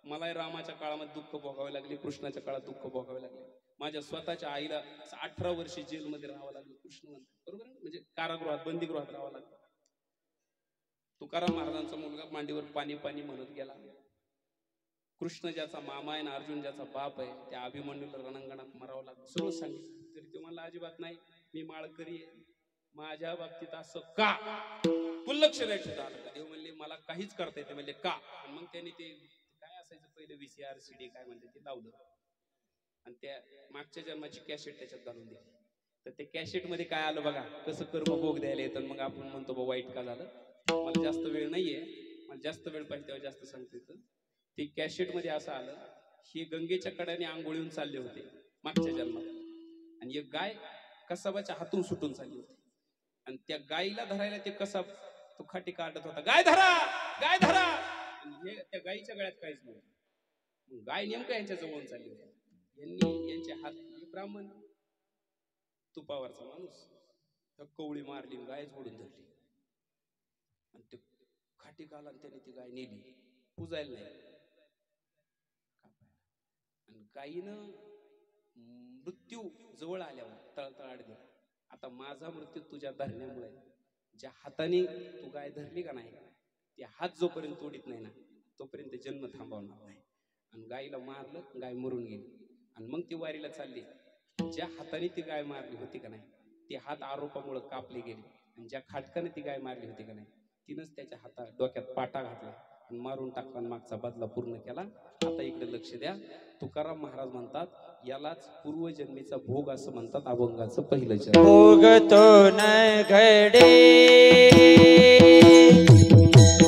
मला रामाच्या काळामध्ये दुःख भोगावे लागले, कृष्णाच्या काळात दुःख भोगावे लागले. माझ्या स्वतःच्या आईला 18 वर्ष जेलमध्ये राहावं लागलं कृष्ण म्हणतात, बरोबर आहे? म्हणजे कारागृहात बंदीगृहात राहावं लागलं. तुकाराम महाराजांचा मुलगा मांडीवर पाणी पाणी म्हणत गेला. कृष्ण ज्याचा मामा आहे ना, अर्जुन ज्याचा बाप आहे, त्या अभिमन्यूला रणांगणात मरावं लागलं. सगळं सांगितलं तरी ते मला अजिबात नाही, मी माळकरी आहे, माझ्या बाबतीत असं का पुल्लक्ष नाही ठेवता आलं का? देव म्हणले मला काहीच करता येते. म्हणले का? आणि मग त्यांनी ते काय असायचं पहिलं VCR CD काय म्हणते ते लावलं आणि त्या मागच्या जन्माची कॅसेट त्याच्यात घालून दिली. तर ते कॅसेट मध्ये काय आलं बघा, कसं कर्म भोग द्यायला येतं. मग आपण म्हणतो बा वाईट का झालं. मला जास्त वेळ नाहीये, मला जास्त वेळ पाहिजे तेव्हा जास्त सांगता येतं. ते कॅसेट मध्ये असं आलं, ही गंगेच्या कड्याने आंघोळीहून चालले होते मागच्या जन्मात आणि एक गाय कसाबाच्या हातून सुटून चालली होती आणि त्या गायीला धरायला ते कसाब तो खाटी काढत होता, गाय धरा गाय धरा. आणि त्या गायीच्या गळ्यात काहीच नव्हतं. गाय नेमकं यांच्या जवळून चालली होती. यांनी यांचे हात, ब्राह्मण तुपावरचा माणूस, कवळी मारली, गायच ओढून धरली आणि ते खाटी काला आणि त्याने ती गाय नेली, पुजायला नाही. आणि गायीनं मृत्यू जवळ आल्यावर तळतळाट दिला. आता माझा मृत्यू तुझ्या धरण्यामुळे, ज्या हाताने तू गाय धरली का नाही, ते हात जोपर्यंत तोडीत नाही ना तोपर्यंत जन्म थांबवणार नाही. आणि गायीला मारलं, गाय मरून गेली. आणि मग ती वारीला चालली. ज्या हाताने ती गाय मारली होती का नाही, ते हात आरोपामुळे कापले गेले. आणि ज्या खाटकाने ती गाय मारली होती का नाही, तिनंच त्याच्या हातात डोक्यात पाटा घातला आणि मारून टाकला, मागचा बदला पूर्ण केला. आता इकडे लक्ष द्या. तुकाराम महाराज म्हणतात, यालाच पूर्वजन्मीचा भोग असं म्हणतात. अभंगाचं पहिलं चरण. भोग तो न घडे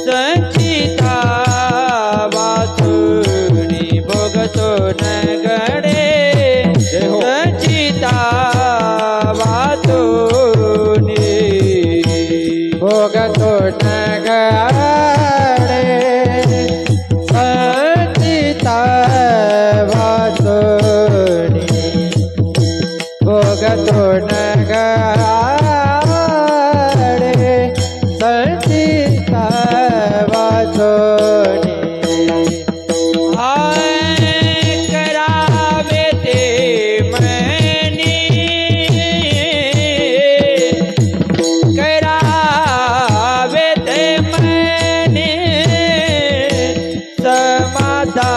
संचिता वाचुनी, भोग तो न घडे संचिता वाचुनी, भोग तो न घडे संचिता वाचुनी, भोग तो न घडे संचिता वाचुनी. करावे ते मनी, करावे ते मनी समाधान,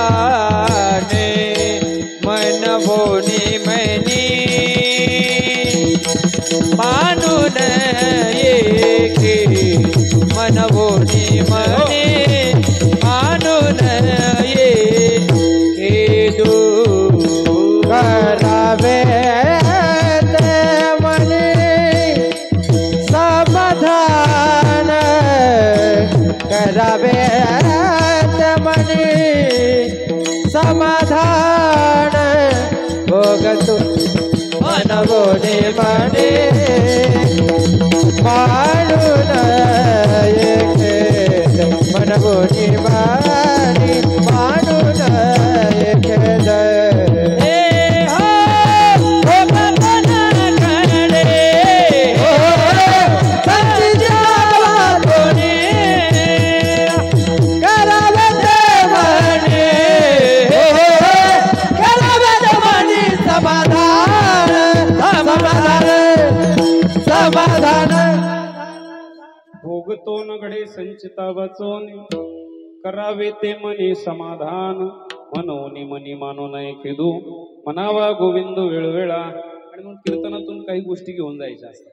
मन भोनी मनी मानून एके, मन भोनी मनी मानून एके दू. करावे ते मनी समाधान, करावे ते मनी समाधान, भोग तू मन भोनी मनी मानून एके, मन भोनी मनी मानून एके. भोगतो न घडे संचिता वाचून, करावे ते मनी समाधान, मनोनी मनी मानो नये खेदू, म्हणावा गोविंद वेळोवेळा. आणि मग कीर्तनातून काही गोष्टी घेऊन जायच्या असतात.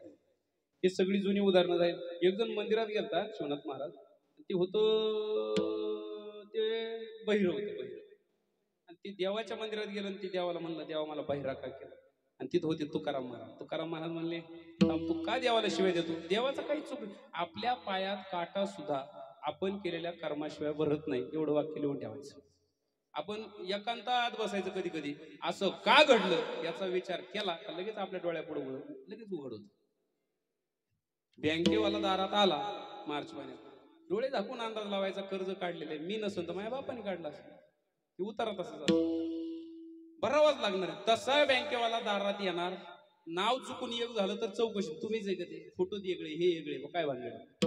ही सगळी जुनी उदाहरणं जाईल. एक जण मंदिरात गेलता, शिवनाथ महाराज, ते होतं ते बहिर होतं, बहिर. आणि ते देवाच्या मंदिरात गेलं आणि ते देवाला म्हणलं, देवा मला बहिरा का केलं. आणि तिथं होते तुकाराम महाराज. तुकाराम महाराज म्हणले, तू का देवाला शिवाय देतो? देवाचा काही चूक नाही. आपल्या पायात काटा सुद्धा आपण केलेल्या कर्माशिवाय भरत नाही, एवढं वाक्य लिहून ठेवायचं. आपण एकांतात बसायचं कधी कधी, असं का घडलं याचा विचार केला का लगेच आपल्या डोळ्यापुढे लगेच उघड होत. बँकेवाला दारात आला मार्च महिन्यात, डोळे झाकून अंदाज लावायचा, कर्ज काढलेलं आहे, मी नसून तर माझ्या बापाने काढला असेल, ते उतारा तसं भरावाच लागणार. तसा बँकेवाला दारात येणार, नाव चुकून एक झालं तर चौकशी, तुम्हीच आहे का ते, फोटो वेगळे हे वेगळे, काय भानगड.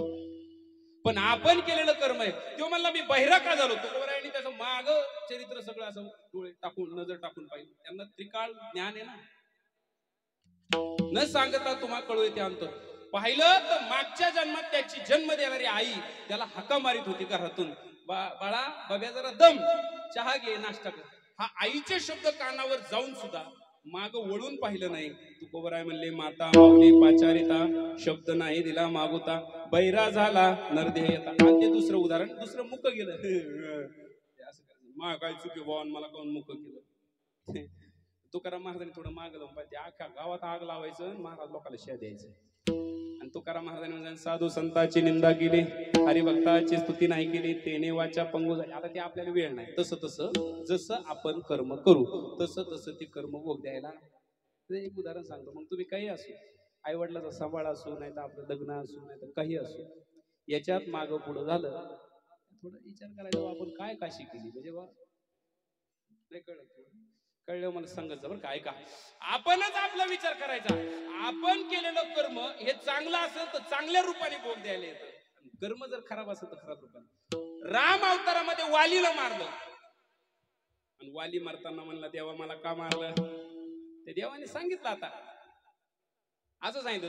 पण आपण केलेलं कर्म आहे. तो म्हणला मी बहिरा का झालो, तुकोबरायांनी त्याचं माग चरित्र सगळं असं डोळे टाकून नजर टाकून पाहिजे. त्यांना त्रिकाळ ज्ञान आहे ना, न सांगता तुम्हा कळू येते अंतर. पाहिलं तर मागच्या जन्मात त्याची जन्म देणारी आई त्याला हाका मारित होती घरातून, बाळा बाब्या जरा दम, चहा घे, नाश्ता कर. हा आईचे शब्द कानावर जाऊन सुद्धा माग वळून पाहिलं नाही. तुकोबराय म्हणले माता माऊली पाचारिता, शब्द नाही दिला मागुता, बैरा झाला नरदेहता. आणि ते दुसरं उदाहरण, दुसरं मुक गेलं. मा काय चुकी भावान मला कोण मुक केलं. तुकाराम महाराजांनी थोडं माग लावून पाहिजे. अख्ख्या गावात आग लावायचं, महाराज लोकांना शिया द्यायचं. आणि तुकाराम महाराजांनी साधू संतांची निंदा केली, हरिभक्ताची स्तुती नाही केली, तेने वाचा पंगू झाली. आता ते आपल्याला वेळ नाही. तसं जसं आपण कर्म करू तसं ते कर्म भोग द्यायला. एक उदाहरण सांगतो. मग तुम्ही काही असो, आई वडिलाचा सांभाळ असो, नाही तर आपलं लग्न असो, नाही तर काही असो, याच्यात मागं पुढं झालं थोडं विचार करायचा, आपण काय काशी केली. म्हणजे नाही कळलं मला सांगायचं बरं काय का. आपणच आपला विचार करायचा. आपण केलेलं कर्म हे चांगलं असेल तर चांगल्या रूपाने भोग द्यायला येतं, कर्म जर खराब असेल तर खराब रूपाने. राम अवतारामध्ये वालीला मारलं, आणि वाली मारताना म्हणला देवा मला का मारलं. ते देवाने सांगितलं, आता असं सांगितलं,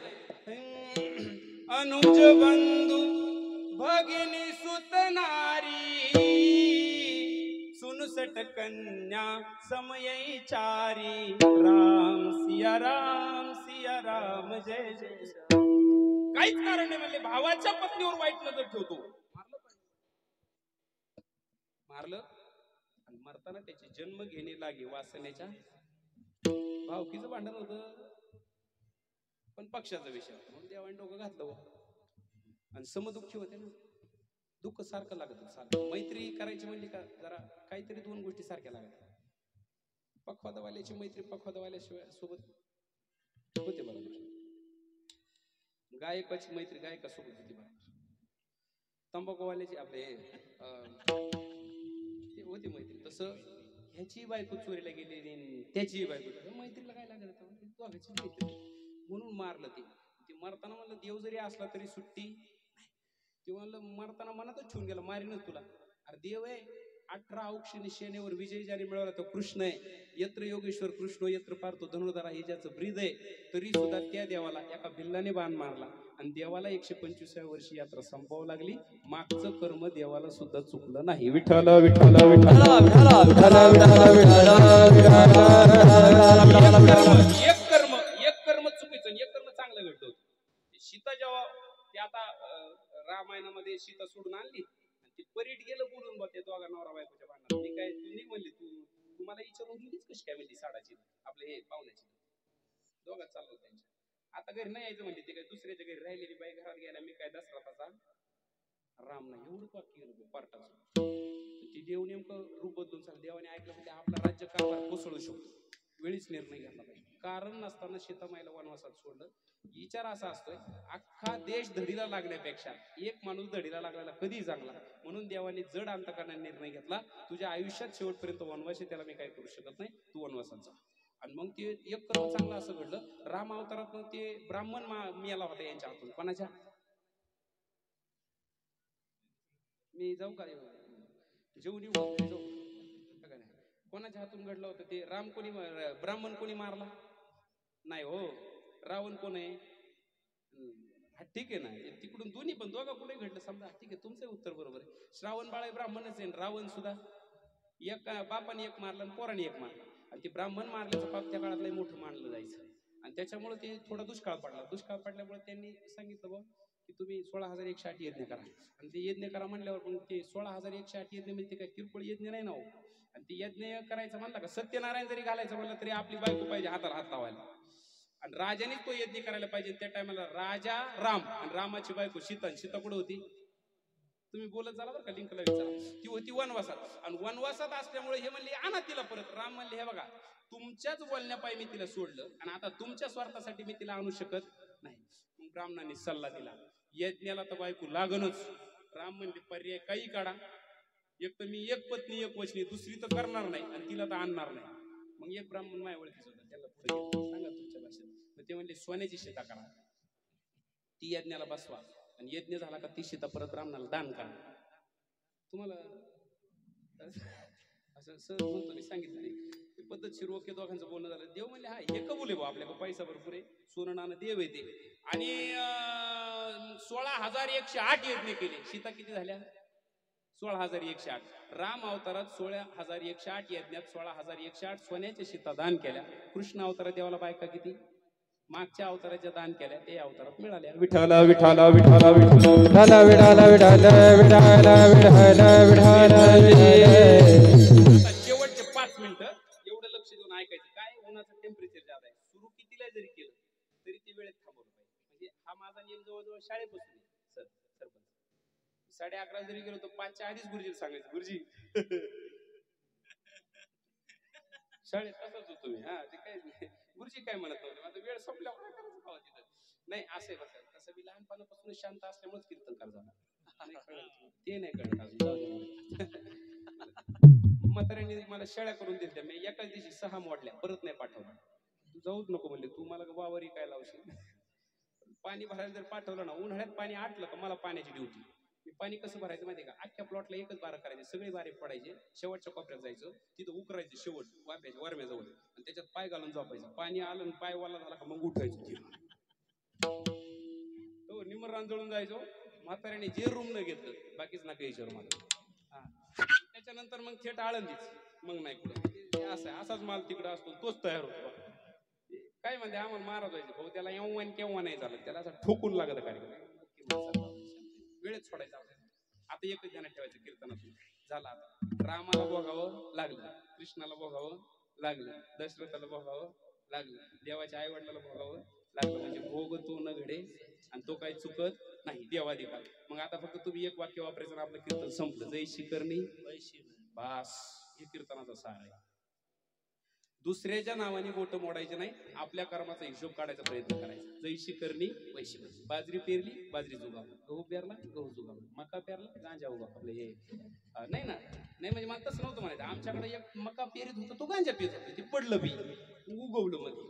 अनुज बंधू भगिनी सुतनारी, सुनसट कन्या समयी चारी, राम सिया राम जय जय. काहीच कारण नाही म्हणले, भावाच्या पत्नीवर वाईट नजर ठेवतो. मारलं आणि मरताना त्याची जन्म घेणे लागे वासनेच्या. भावकीचं भांडण होतं, पण पक्षाचा विषय होता, म्हणून देवाने डोकं घातलं. आणि समदुःखी होते ना, दुःख सारखं लागत सारखं. मैत्री करायची म्हणजे का जरा काहीतरी दोन गोष्टी सारख्या लागत. पखवादावाल्याची मैत्री पखवादावाल्याशिवाय सोबत होते बरोबर. गायकाची मैत्री गायकासोबत होती बरोबर. तंबाखूवाल्याची आपले होती मैत्री. तसं ह्याची बायको चोरीला गेलेली, त्याची बायको, मैत्रीला काय लागत दोघांची मैत्री. म्हणून मारलं ते मरताना म्हणलं देव जरी असला तरी सुट्टी. ते म्हणलं मरताना मनातच ठेवून गेला, मारीनच तुला. अरे देव आहे, 18 औक्षणी सेनेवर विजय ज्याने मिळवला तो कृष्ण आहे. यत्र योगेश्वर कृष्ण यत्र पार्थो धनुर्धरा, हे ज्याचं ब्रीद आहे, तरी सुद्धा त्या देवाला एका भिल्लाने बाण मारला. आणि देवाला 125व्या वर्षी यात्रा संपवावं लागली. मागचं कर्म देवाला सुद्धा चुकलं नाही. विठ्ठल विठ्ठल विठ्ठल. एक कर्म चुकीचं, एक कर्म चांगलं घडलं होतं. सीता जेव्हा ते आता रामायणामध्ये सीता सोडून आणली, ती परीट गेलं बोलून बा ते दोघा नवरा बायकोच्या भांडणात. ती काय तू नाही म्हणली, तू मला विचारून गेलीच कशी काय म्हणली साडाची आपले हे पाहुण्याची. दोघात चाललो त्यांच्या. आता घरी नाही यायचं म्हणजे, ते काय दुसऱ्याच्या घरी राहिलेली बाई घरात गेला, मी काय दसराचा राम नाही एवढं वाक्य गेलं पार्टाचं. ती देव नेमकं रूप बदलून सांग. देवाने ऐकलं म्हणजे आपला राज्य कारभार कोसळू शकतो, वेळीच निर्णय घेतला पाहिजे. कारण नसताना सीतामाईला वनवासात सोडलं. विचार असा असतोय, अख्खा देश धडीला लागण्यापेक्षा एक माणूस धडीला लागलेला कधी चांगला. म्हणून देवाने जड अंतकरणाने निर्णय घेतला, तुझ्या आयुष्यात शेवटपर्यंत वनवास आहे, त्याला मी काय करू शकत नाही, तू वनवासात जा. आणि मग ते एक कर्म चांगलं असं घडलं. राम अवतारात मग ते ब्राह्मण मिळाला होता यांच्या हातून. कोणाच्या, मी जाऊ का जेवून येऊ, कोणाच्या हातून घडलं होतं ते. राम कोणी, ब्राह्मण कोणी मारला नाही हो. रावण कोण आहे, ठीक आहे ना, तिकडून दोन्ही पण दोघा कुठे घडलं समजा, ठीक आहे तुमचं उत्तर बरोबर आहे. श्रावण बाळ ब्राह्मणच आहे, रावण सुद्धा एक बापाने एक मारला आणि पोराने एक मारला. आणि ते ब्राह्मण मारल्याचं पाप त्या काळात लय मोठं मानलं जायचं. आणि त्याच्यामुळे ते थोडा दुष्काळ पडला. दुष्काळ पडल्यामुळे त्यांनी सांगितलं बा की तुम्ही 16,108 यज्ञ करा. आणि ते यज्ञ करा म्हणल्यावर पण ते 16,108 यज्ञ म्हणजे काय किरकोळ यज्ञ नाही ना हो. आणि ते यज्ञ करायचं म्हणलं का सत्यनारायण जरी घालायचं म्हणलं तरी आपली बायको पाहिजे हाताला हात लावायला. आणि राजानेच तो यज्ञ करायला पाहिजे. त्या टायमाला राजा राम आणि रामाची बायको सीता. सीता कुठे होती, तुम्ही बोलत झाला बरं का, लिंकला विचारा. ती होती वनवासात. आणि वनवासात असल्यामुळे हे म्हणले आणा तिला परत. राम म्हणले हे बघा तुमच्याच बोलण्यापायी मी तिला सोडलं, आणि आता तुमच्या स्वार्थासाठी मी तिला आणू शकत नाही. मग ब्राह्मणांनी सल्ला दिला, यज्ञाला तर बायको लागणच. राम म्हणले पर्याय काही काढा, एक तर मी एक पत्नी एक वचनी, दुसरी तर करणार नाही आणि तिला तर आणणार नाही. मग एक ब्राह्मण माझ्या ओळखीचा होता, त्याला पुढे सांगा तुमच्या भाषेत. मग ते म्हणले सोन्याची शिता करा, ती यज्ञाला बसवा. आणि यज्ञ झाला का ती सीता परत रामनाला दान करा. तुम्हाला असं सहज म्हणतो मी सांगितलं नाही पद्धतशीर ओके दोघांचं बोलणं झालं. देव म्हणले हा हे कबूल आहे बा आपल्याकडे पैसा भरपूर आहे सोनं नाणं देव आहे ते. आणि 16,108 यज्ञ केले. सीता किती झाल्या 16,108. राम अवतारात 16,108 यज्ञात 16,108 सोन्याच्या सीता दान केल्या. कृष्ण अवतारात देवाला बायका किती मागच्या अवताराच्या दान केल्या ते अवतारात मिळाल्या. विठ्ठल विठ्ठल विठ्ठल विठ्ठल विठाला विठाला विठाला विठाला विठाला आता शेवटचे 5 मिनिटं एवढं लक्ष देऊन ऐकायचं. काय उन्हाचं टेम्परेचर जात आहे सुरू कितीला जरी केलं तरी ते वेळेत थांबवलं पाहिजे. म्हणजे हा माझा नियम जवळजवळ शाळेपासून सरपंच 11:30 जरी गेलो तर 5च्या आधीच गुरुजीला सांगायचं गुरुजी शाळेत तसंच होतो मी. हा ते काय गुरुजी काय म्हणत नव्हते माझा वेळ संपल्यावर काय करायचं खावा तिथं नाही असं बघा. तसं मी लहानपणापासून शांत असल्यामुळेच कीर्तनकार झाला. ते नाही कळत अजून. म्हाताऱ्यांनी मला शेळ्या करून दिल्या मी एकाच दिवशी 6 मोडल्या परत नाही पाठवलं. तू जाऊच नको म्हणले तू मला वावरी काय लावशील. पाणी भरायला जर पाठवलं ना उन्हाळ्यात पाणी आटलं का मला पाण्याची ड्युटी. मी पाणी कसं भरायचं माहिती का अख्ख्या प्लॉटला एकच बारा करायचे सगळे बारे पडायचे शेवटच्या कोपऱ्यात जायचं तिथं उकरायचं शेवट वाप्याच्या वरम्याजवळ आणि त्याच्यात पाय घालून झोपायचं. पाणी आलं आणि पाय वाला झाला का मग उठायचं तो निमरान जळून जायचो. म्हाताऱ्याने जे रूम न घेतलं बाकीच ना काही मला. हा त्याच्यानंतर मग थेट आळंदीच मग नाही कुठं असं असाच माल तिकडं असतो तोच तयार होतो. काय म्हणते आम्हाला महाराज व्हायचे भाऊ त्याला एव्हा केव्हा नाही झालं त्याला असं ठोकून लागत कार्यक्रम वेळेत सोडायचा. आता एकच ध्यानात ठेवायचं कीर्तनातून झाला. आता रामाला भोगावं लागलं कृष्णाला भोगावं लागलं दशरथाला भोगावं लागलं देवाच्या आई वडिलाला भोगावं लागलं. म्हणजे भोग तो न घडे आणि तो काही चुकत नाही देवाधिकार. मग आता फक्त तुम्ही एक वाक्य वापरायचं आपलं कीर्तन संपलं. जय शिकरणी बास हे कीर्तनाचा सार आहे. दुसऱ्याच्या नावाने बोट मोडायचे नाही आपल्या कर्माचा हिशोब काढायचा प्रयत्न करायचा. जैशी करणी वैशी करणी. बाजरी पेरली बाजरी जुगावली गहू पेरला गहू जुगावला मका पेरला गांजा उगा आपलं हे नाही ना नाही म्हणजे मला तसं नव्हतं म्हणायचं. आमच्याकडे एक मका पेरीत होता तो गांजा पेरत होता ते पडलं बी उगवलं मध्ये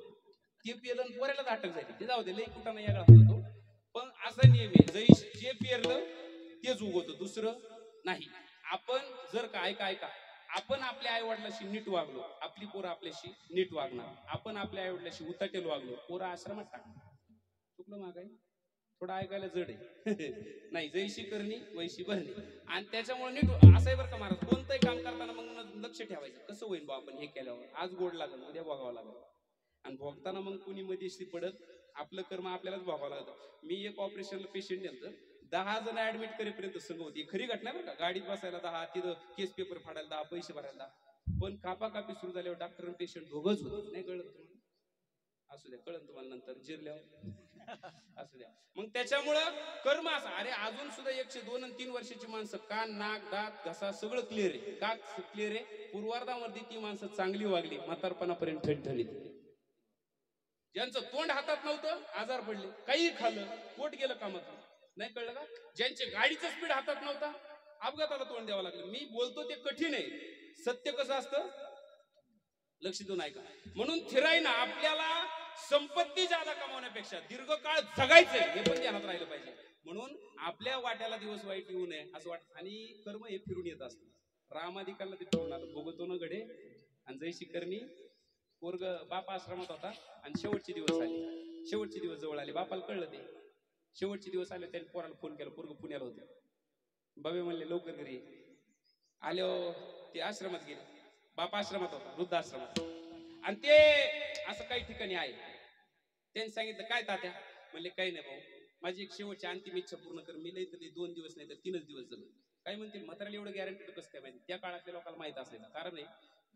ते पेरलं पोऱ्यालाच अटक झाली. ते जाऊ दे लई कुठं यागळा होतो पण असा नियम आहे जैश जे पेरलं तेच उगवतं दुसरं नाही. आपण जर का ऐका आपण आपल्या आई वडिलाशी नीट वागलो आपली पोरं आपल्याशी नीट वागणार. आपण आपल्या आई वडिलाशी उताटेल वागलो पोरं आश्रमात टाकणार. चुकलं मागाय थोडं ऐकायला जड आहे नाही. जैशी करणी वैशी भरणी आणि त्याच्यामुळे नीट असं आहे बरं का महाराज कोणतंही काम करताना मग लक्ष ठेवायचं कसं होईल बा आपण हे केल्यावर आज गोड लागल उद्या भोगावं लागल आणि भोगताना मग कुणी मध्यस्थी पडत आपलं कर्म आपल्यालाच भोगावं लागतं. मी एक ऑपरेशनला पेशंट नेलं 10 जण ऍडमिट करेपर्यंत संघ होती. खरी घटना बरं का. गाडीत बसायला 10 तिथं केस पेपर फाडायला 10 पैसे भरायला 10 पण कापाकापी सुरू झाल्यावर डॉक्टर आणि पेशंट दोघंच होत नाही. कळलं तुम्हाला असू द्या कळलं तुम्हाला नंतर जिरल्यावर असू द्या. मग त्याच्यामुळं कर्म असं अरे अजून सुद्धा 102 आणि 3 वर्षाची माणसं कान नाक दात घसा सगळं क्लिअर आहे. का क्लिअर आहे पूर्वार्धामध्ये ती माणसं चांगली वागली म्हातारपणापर्यंत ठणठणीत. ज्यांचं तोंड हातात नव्हतं आजार पडले काही खाल्लं पोट गेलं कामात नाही. कळलं का. ज्यांचे गाडीचं स्पीड हातात नव्हता अपघाताला तोंड द्यावं लागलं. मी बोलतो ते कठीण आहे सत्य कसं असतं लक्ष देऊन ऐका. म्हणून थिराईनं आपल्याला संपत्ती जादा कमावण्यापेक्षा दीर्घकाळ जगायचंय हे पण ध्यानात राहिलं पाहिजे. म्हणून आपल्या वाट्याला दिवस वाईट येऊ नये असं वाटत. आणि कर्म हे फिरून येत असतं. रामाधिकाला ते फिरून आलं भोगतो न घडे आणि जैशी करणी. पोरग बापा आश्रमात होता आणि शेवटचे दिवस आले. शेवटचे दिवस जवळ आले बापाला कळलं ते. शेवटचे दिवस आले त्यांनी पोराला फोन केला पोरग पुण्याला होते. बाबे म्हणले लवकर घरी आले. ते आश्रमात गेले. बापा आश्रमात होता वृद्धाश्रमात आणि ते असं काही ठिकाणी आहे. त्यांनी सांगितलं काय तात्या म्हणले काही नाही भाऊ माझी एक शेवटची अंतिम इच्छा पूर्ण कर. मी लई तर 2 दिवस नाही तर 3च दिवस झालं. काय म्हणतील म्हाताऱ्याला एवढं गॅरंटी कसं काय माहिती. त्या काळातल्या लोकांना माहित असायचं. कारण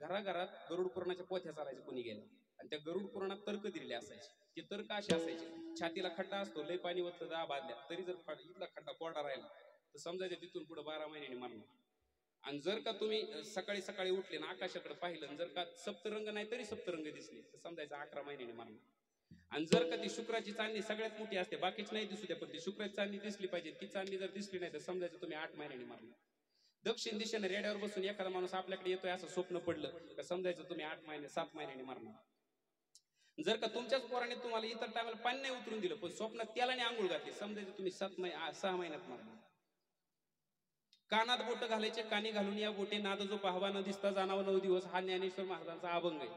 घराघरात गरुड पुराणाच्या पोथ्या चालायच्या कोणी गेल्या आणि त्या गरुड पुराणात तर्क दिलेले असायचे. ते तर्क असे असायचे छातीला खड्डा असतो लय पाणी वरतं 10 बादल्या तरी जर इथला खड्डा कोरडा राहिला तर समजायचं तिथून पुढे 12 महिन्यांनी मरणार. आणि जर का तुम्ही सकाळी सकाळी उठले ना आकाशाकडे पाहिलं जर का सप्तरंग नाही तरी सप्तरंग दिसले तर समजायचं 11 महिन्यांनी मरणार. आणि जर का ती शुक्राची चांदणी सगळ्यात मोठी असते बाकीच नाही दिसू द्या पण ती शुक्राची चांदणी दिसली पाहिजे. ती चांदणी जर दिसली नाही तर समजायचं तुम्ही 8 महिन्यांनी मरणार. दक्षिण दिशेने रेड्यावर बसून एखादा माणूस आपल्याकडे येतोय असं स्वप्न पडलं तर समजायचं तुम्ही 8 महिने 7 महिन्यांनी मरणार. जर का तुमच्याच पोराने तुम्हाला इतर टायमाला पाणी नाही उतरून दिलं पण स्वप्नात त्याला आंघोळ घातली समजायचं तुम्ही 6 महिन्यात मारला. कानात बोट घालायचे कानी घालून या बोटे नाद जो पाहावा न दिसता जाणावा 9 दिवस हा ज्ञानेश्वर महाराजांचा अभंग आहे.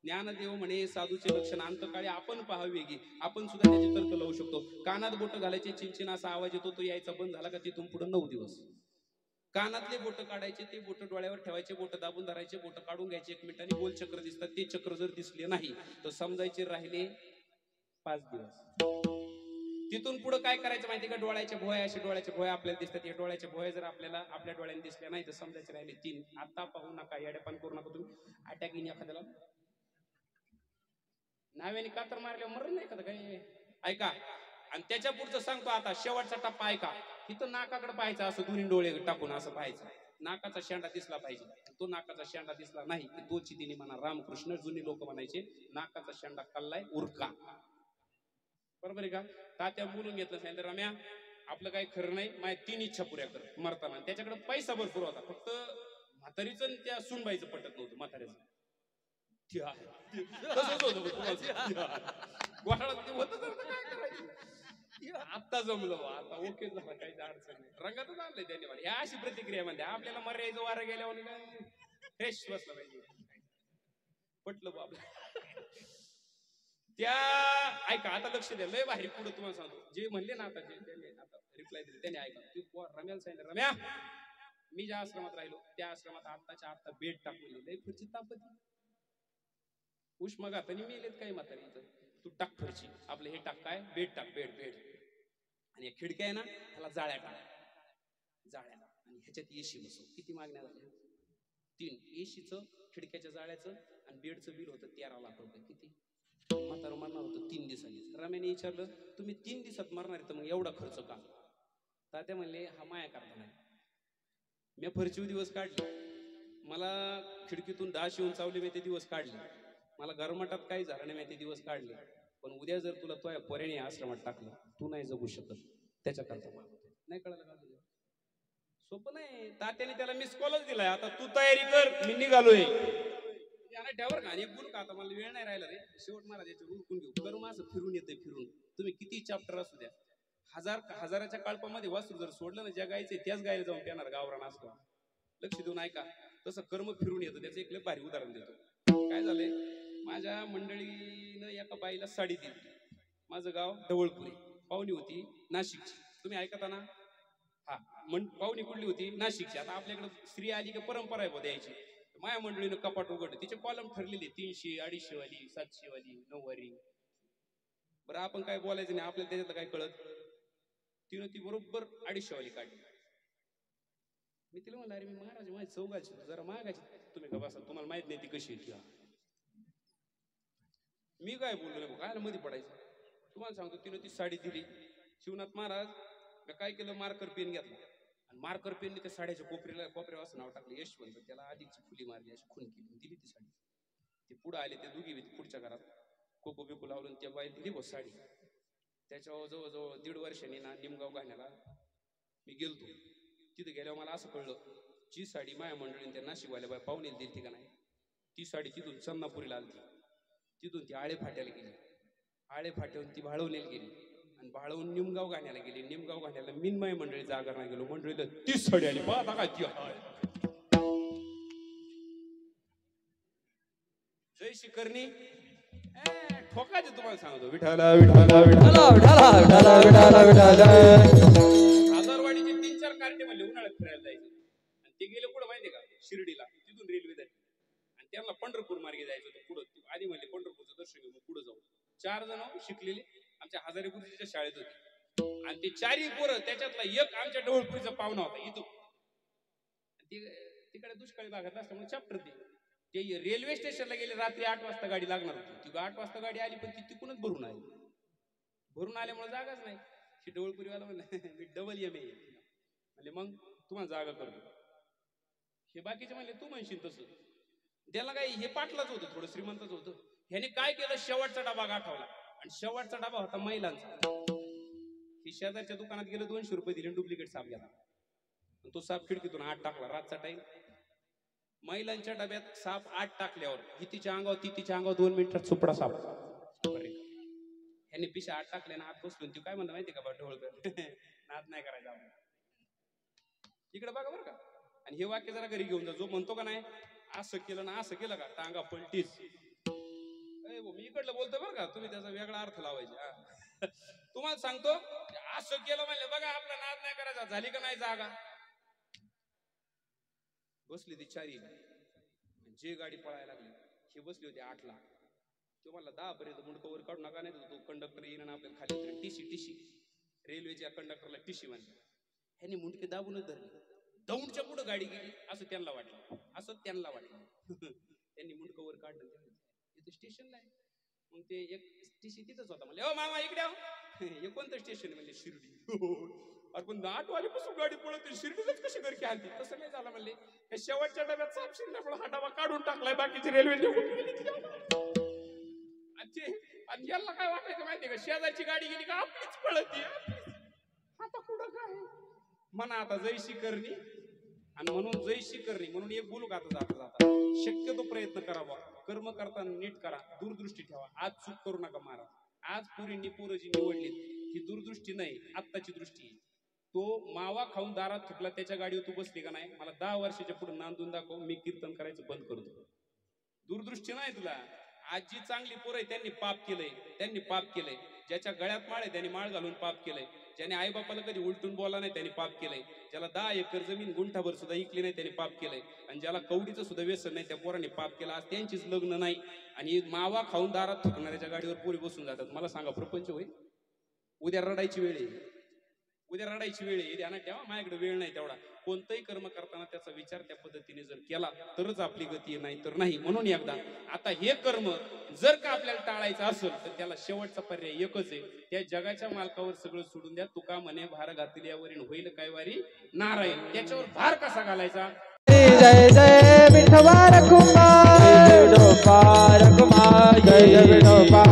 ज्ञानदेव म्हणे साधूचे लक्षण अंतकाळी आपण पाहावे की आपण सुद्धा त्याचे तर्क लावू शकतो. कानात बोट घालायचे चिंचिन असा आवाज येतो तो यायचा बंद झाला का तिथून पुढे 9 दिवस. कानातले बोट काढायचे ते बोट डोळ्यावर ठेवायचे बोट दाबून धरायचे बोट काढून घ्यायचे 1 मिनिटांनी गोल चक्र दिसतात ते चक्र जर दिसले नाही तर समजायचे राहिले 5 दिवस. तिथून पुढे काय करायचं माहिती का डोळ्याच्या भोया असे डोळ्याच्या भोया आपल्याला दिसतात या डोळ्याच्या भोया जर आपल्याला आपल्या डोळ्याने दिसल्या नाही तर समजायचे राहिले 3. आता पाहू नका येडेपण करू नका तुम्ही अटॅक येईन एखाद्याला नाव्याने कातर मारल्यावर मरण नाही का काही ऐका. आणि त्याच्या पुढचं सांगतो आता शेवटचा टप्पा ऐका. तिथं नाकाकडे पाहायचं असं दोन्ही डोळे टाकून असं पाहायचं नाकाचा शेंडा दिसला पाहिजे. तो नाकाचा शेंडा दिसला नाही की तो चितीने म्हणा रामकृष्ण जुनी लोक म्हणायचे नाकाचा शेंडा खाल्लाय उरका. बरोबर आहे का. तात्या बोलून घेतलं सांगितलं रम्या आपलं काही खरं नाही माझ्या 3 इच्छा पुऱ्या कर मरताना. त्याच्याकडे पैसा भरपूर होता फक्त म्हातारीचं त्या सुनबाईचं पटत नव्हतं म्हाताऱ्याचं. आता जमलो आता ओके झालं काही अडचण नाही रंगातच आणलंय त्यांनी मला ह्या अशी प्रतिक्रिया म्हणते आपल्याला मर्यादेचं वारं गेल्यावर काय फ्रेश बसलं पाहिजे पटलं बाबा. त्या ऐका आता लक्ष द्या लय बाहेर पुढे तुम्हाला सांगतो जे म्हणले ना आता जे त्यांनी आता रिप्लाय दिले त्यांनी ऐका तू रम्याला सांगितलं रम्या मी ज्या आश्रमात राहिलो त्या आश्रमात आत्ताच्या आत्ता बेड टाकून लय फरची तापती उष्माघाताने मेलेत काही म्हातारी इथं तू टाक फरची आपलं हे टाक काय बेड टाक बेड बेड आणि खिडक्या आहे ना त्याला जाळ्या टाक जाळ्या आणि ह्याच्यात एसी बसव. किती मागण्या झाल्या 3. एसीचं खिडक्याच्या जाळ्याचं आणि बेडचं बिल होतं 13 लाख रुपये. किती म्हातारं मरणार होतं 3 दिवसांनी. रम्याने विचारलं तुम्ही 3 दिवसात मरणार तर मग एवढा खर्च का. तात्या म्हणले हा माया करता नाही मी फरची दिवस काढले मला खिडकीतून 10 शिवून चावले मी ते दिवस काढले मला गरमाटात काही झालं नाही मी ते दिवस काढले पण उद्या जर तुला तो पोऱ्याने आश्रमात टाकलं तू नाही जगू शकत त्याच्याकरता नाही कळलं का तुझं सोपं नाही. तात्याने त्याला मिस कॉलच दिलाय आता तू तयारी कर मी निघालोय ठेवर का आणि बोलू का आता मला वेळ नाही राहिला रे शेवट महाराज याच्यावर उरकून घेऊ करू असं फिरून येतंय फिरून तुम्ही किती चॅप्टर असू द्या हजाराच्या कल्पामध्ये वासरू जर सोडलं ना ज्या गायचे त्याच गायला जाऊन येणार गावरान असतो. लक्ष देऊन ऐका तसं कर्म फिरून येतं त्याचं एक लय भारी उदाहरण देतो. काय झालंय माझ्या मंडळीनं एका बाईला साडी दिली माझं गाव ढवळपुरी पाहुणी होती नाशिकची तुम्ही ऐकता ना हा पाहुणी कुठली होती नाशिकची. आता आपल्याकडे स्त्री आली की परंपरा आहे द्यायची माझ्या मंडळीनं कपाट उघडलं तिचे कॉलम ठरलेले 300 250 वाली 700 वाली 9 वाली. बरं आपण काय बोलायचं नाही आपल्याला त्याच्यातलं काय कळत. तिनं ती बरोबर 250 वाली काढली. मी तिला म्हणलं अरे मी महाराज माझी चौघाची जरा मागायची तुम्ही का बसा तुम्हाला माहित नाही ती कशी आहे. मी काय बोललो नाही काय मध्ये पडायचं तुम्हाला सांगतो तिनं ती साडी दिली शिवनाथ महाराज मी काय केलं मार्कर पेन घेतला आणि मार्कर पेनने त्या साड्याच्या कोपऱ्यावर असं नाव टाकलं यशवंत त्याला आधीची फुली मारली अशी खून केली दिली ती साडी. ते पुढे आले ते दोघी पुढच्या घरात कोको बिको लावून त्या बाई दिली बस साडी. त्याच्यावर जवळजवळ 1.5 वर्षांनी ना निमगाव घाण्याला मी गेलतो तिथे गेल्यावर मला असं कळलं जी साडी माया मंडळीने त्या नाशिकवाल्या बाय पाहुणेला दिली का नाही ती साडी तिथून चन्नापुरीला आली तिथून ती आळे फाट्याला गेली आळे फाट्यावरून ती भाळवणीला गेली आणि भाळवून निमगाव घाण्याला गेली निमगाव घाण्याला मिनमय मंडळी जागा नाही गेलो मंडळीला 30 साडी आली बघा काय ती जय शिकरणी ठोकायचं तुम्हाला सांगतो विठाला विठाला विठाला विठाला विठाला विठाला विठाला. हजारवाडीचे 3-4 कार्टे म्हणले उन्हाळ्यात फिरायला जायचे आणि ते गेले कुठं माहितीये का शिर्डीला तिथून रेल्वे जायची आणि त्यांना पंढरपूर मार्गे जायचं होतं पुढं आधी म्हणले पंढरपूरचं दर्शन घेऊन पुढे जाऊ. 4 जण शिकलेले आमच्या हजारी गुरुजीच्या शाळेत होते आणि ते 4ही पोरं त्याच्यातला एक आमच्या ढवळपुरीचा पाहुणा होता इथून तिकडे दुष्काळी भागात असल्यामुळे चॅप्टर ते रेल्वे स्टेशनला गेले रात्री 8 वाजता गाडी लागणार होती ती 8 वाजता गाडी आली पण ती तिकडूनच भरून आल्यामुळे जागाच नाही. ही ढवळपुरीवाला म्हणलं मी डबल एम ए म्हणजे मग तुम्हाला जागा करतो. हे बाकीचे म्हणले तू म्हणशील तसं त्याला काही हे पाटलाच होतं थोडं श्रीमंतच होतं. ह्याने काय केलं शेवटचा डबा गाठवला आणि शेवटचा डबा होता महिलांचा. ही शेजारच्या दुकानात गेलं 200 रुपये दिले डुप्लिकेट साप घ्याला तो साप खिडकीतून आत टाकला रातचा टाइम महिलांच्या डब्यात साप 8 टाकल्यावर ही तिच्या अंगावर ती तिच्या अंगावर 2 मिनिटात सुपडा साप. ह्याने पिशा 8 टाकल्या ना आत बसलून ती काय म्हणलं माहिती का बा ढोळकर नाद नाही करायचा आपण. इकडे बघा बरं का. आणि हे वाक्य जरा घरी घेऊन जा. जो म्हणतो का नाही असं केलं ना असं केलं का टांगा पलटीस. मी इकडलं बोलतो बरं का, तुम्ही त्याचा वेगळा अर्थ लावायचा. तुम्हाला सांगतो असं केलं म्हणलं बघा आपला नाद नाही करायचा. झाली का नाही जागा. बसली ती 4 जे गाडी पळायला लागली हे बसली होती 8ला. तो मला 10 पर्यंत मुंडकवर काढू नका नाही तो कंडक्टर येईन आपल्याला खाली टीसी रेल्वेच्या कंडक्टरला टीसी म्हणतात. ह्यानी मुंडके दाबूनच धरले. दौंडच्या पुढे गाडी गेली असं त्यांना वाटलं. त्यांनी मुंडकवर काढलं. तिथे स्टेशनला आहे. मग ते एक टीसी तिथंच होता. म्हणले ओ मामा इकडे हे कोणतं स्टेशन म्हणजे शिर्डी. आपण 8 वाजेपासून गाडी पळवते शिर्डीलाच कशी घरकी आणते. तसं नाही झालं म्हणले. शेवटच्या डब्यात साप शिरल्यामुळे हा डबा काढून टाकलाय. बाकीची रेल्वे निघून गेली. आणि याला काय वाटायचं माहितीये का शेजारची गाडी गेली का आपलीच पळती. आता कुठं काय म्हणा आता जैशी करणी. आणि म्हणून जैशी करणी म्हणून एक बोलू का आता जाता शक्यतो प्रयत्न करावा. कर्म करताना नीट करा. दूरदृष्टी ठेवा. आज चूक करू नका महाराज. आज पोरींनी पोरं जी निवडलीत ही दूरदृष्टी नाही आत्ताची दृष्टी आहे. तो मावा खाऊन दारात थुकला त्याच्या गाडीवर तू बसली का नाही मला 10 वर्षाच्या पुढे नांदून दाखव मी कीर्तन करायचं बंद करतो. दूरदृष्टी नाही तुला. आज जी चांगली पोरं आहे त्यांनी पाप केलंय. ज्याच्या गळ्यात माळ आहे त्यांनी माळ घालून पाप केलंय. ज्याने आईबापाला कधी उलटून बोला नाही त्यांनी पाप केलंय. ज्याला 10 एकर जमीन गुंठाभर सुद्धा इकली नाही त्यांनी पाप केलंय. आणि ज्याला कवडीचं सुद्धा व्यसन नाही त्या पोराने पाप केलं. आज त्यांचीच लग्न नाही आणि मावा खाऊन दारात थुकणाऱ्याच्या गाडीवर पोरी बसून जातात. मला सांगा प्रपंच होईल. उद्या रडायची वेळ आहे. ध्यानात ठेवा. माझ्याकडे वेळ नाही तेवढा. कोणतंही कर्म करताना त्याचा विचार त्या पद्धतीने जर केला तरच आपली गती नाही तर नाही. म्हणून एकदा आता हे कर्म जर का आपल्याला टाळायचं असेल तर त्याला शेवटचा पर्याय एकच आहे. त्या जगाच्या मालकावर सगळं सोडून द्या. तुका म्हणे भार घातल्यावरील होईल काय वारी नारायण. त्याच्यावर भार कसा घालायचा. जय जय विठोबा रखुमा जय विठोबा रखुमा जय विठोबा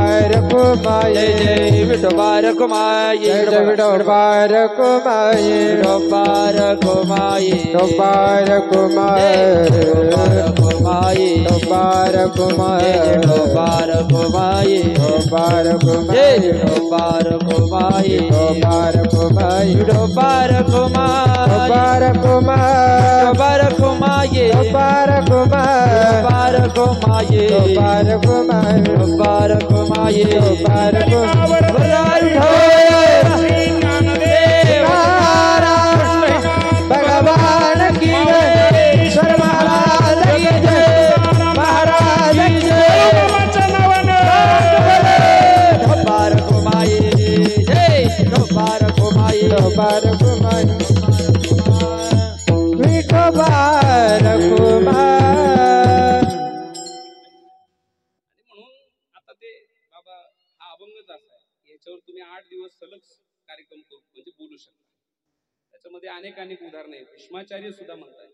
रखुमा जय Vithoba Rakhuma Vithoba Rakhuma Vithoba Rakhuma Vithoba Rakhuma Vithoba Rakhuma Vithoba Rakhuma Vithoba Rakhuma Vithoba Rakhuma Vithoba Rakhuma Vithoba Rakhuma Vithoba Rakhuma Kumaye, Barakumaye, Barakumaye, Barakumaye, Barakumaye, Barakumaye, Bhagavan ki jai, Sarvara ki jai, Maharaj ki jai, Barakumaye, jai, Barakumaye, Barakumaye. म्हणून आता ते बाबा हा अभंगच असा आहे. याच्यावर तुम्ही 8 दिवस सलग कार्यक्रम करू म्हणजे बोलू शकता. त्याच्यामध्ये अनेक उदाहरणं आहेत. भीष्माचार्य सुद्धा म्हणतात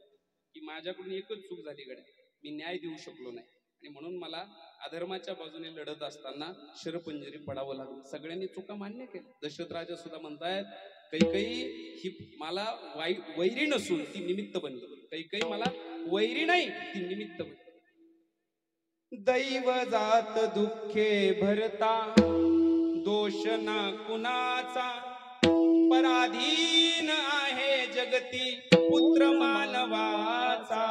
की माझ्याकडून एकच चूक झाली गड्या. मी न्याय देऊ शकलो नाही आणि म्हणून मला अधर्माच्या बाजूने लढत असताना शरपंजरी पडावं लागलं. सगळ्यांनी चुका मान्य केल्या. दशरथ राजा सुद्धा म्हणतायत काही ही मला वैरी नसून ती निमित्त बनली. काही मला वैरी नाही ती निमित्त बनली. दैव जात दुःखे भरता दोष ना कुणाचा पराधीन आहे जगती पुत्र मानवाचा.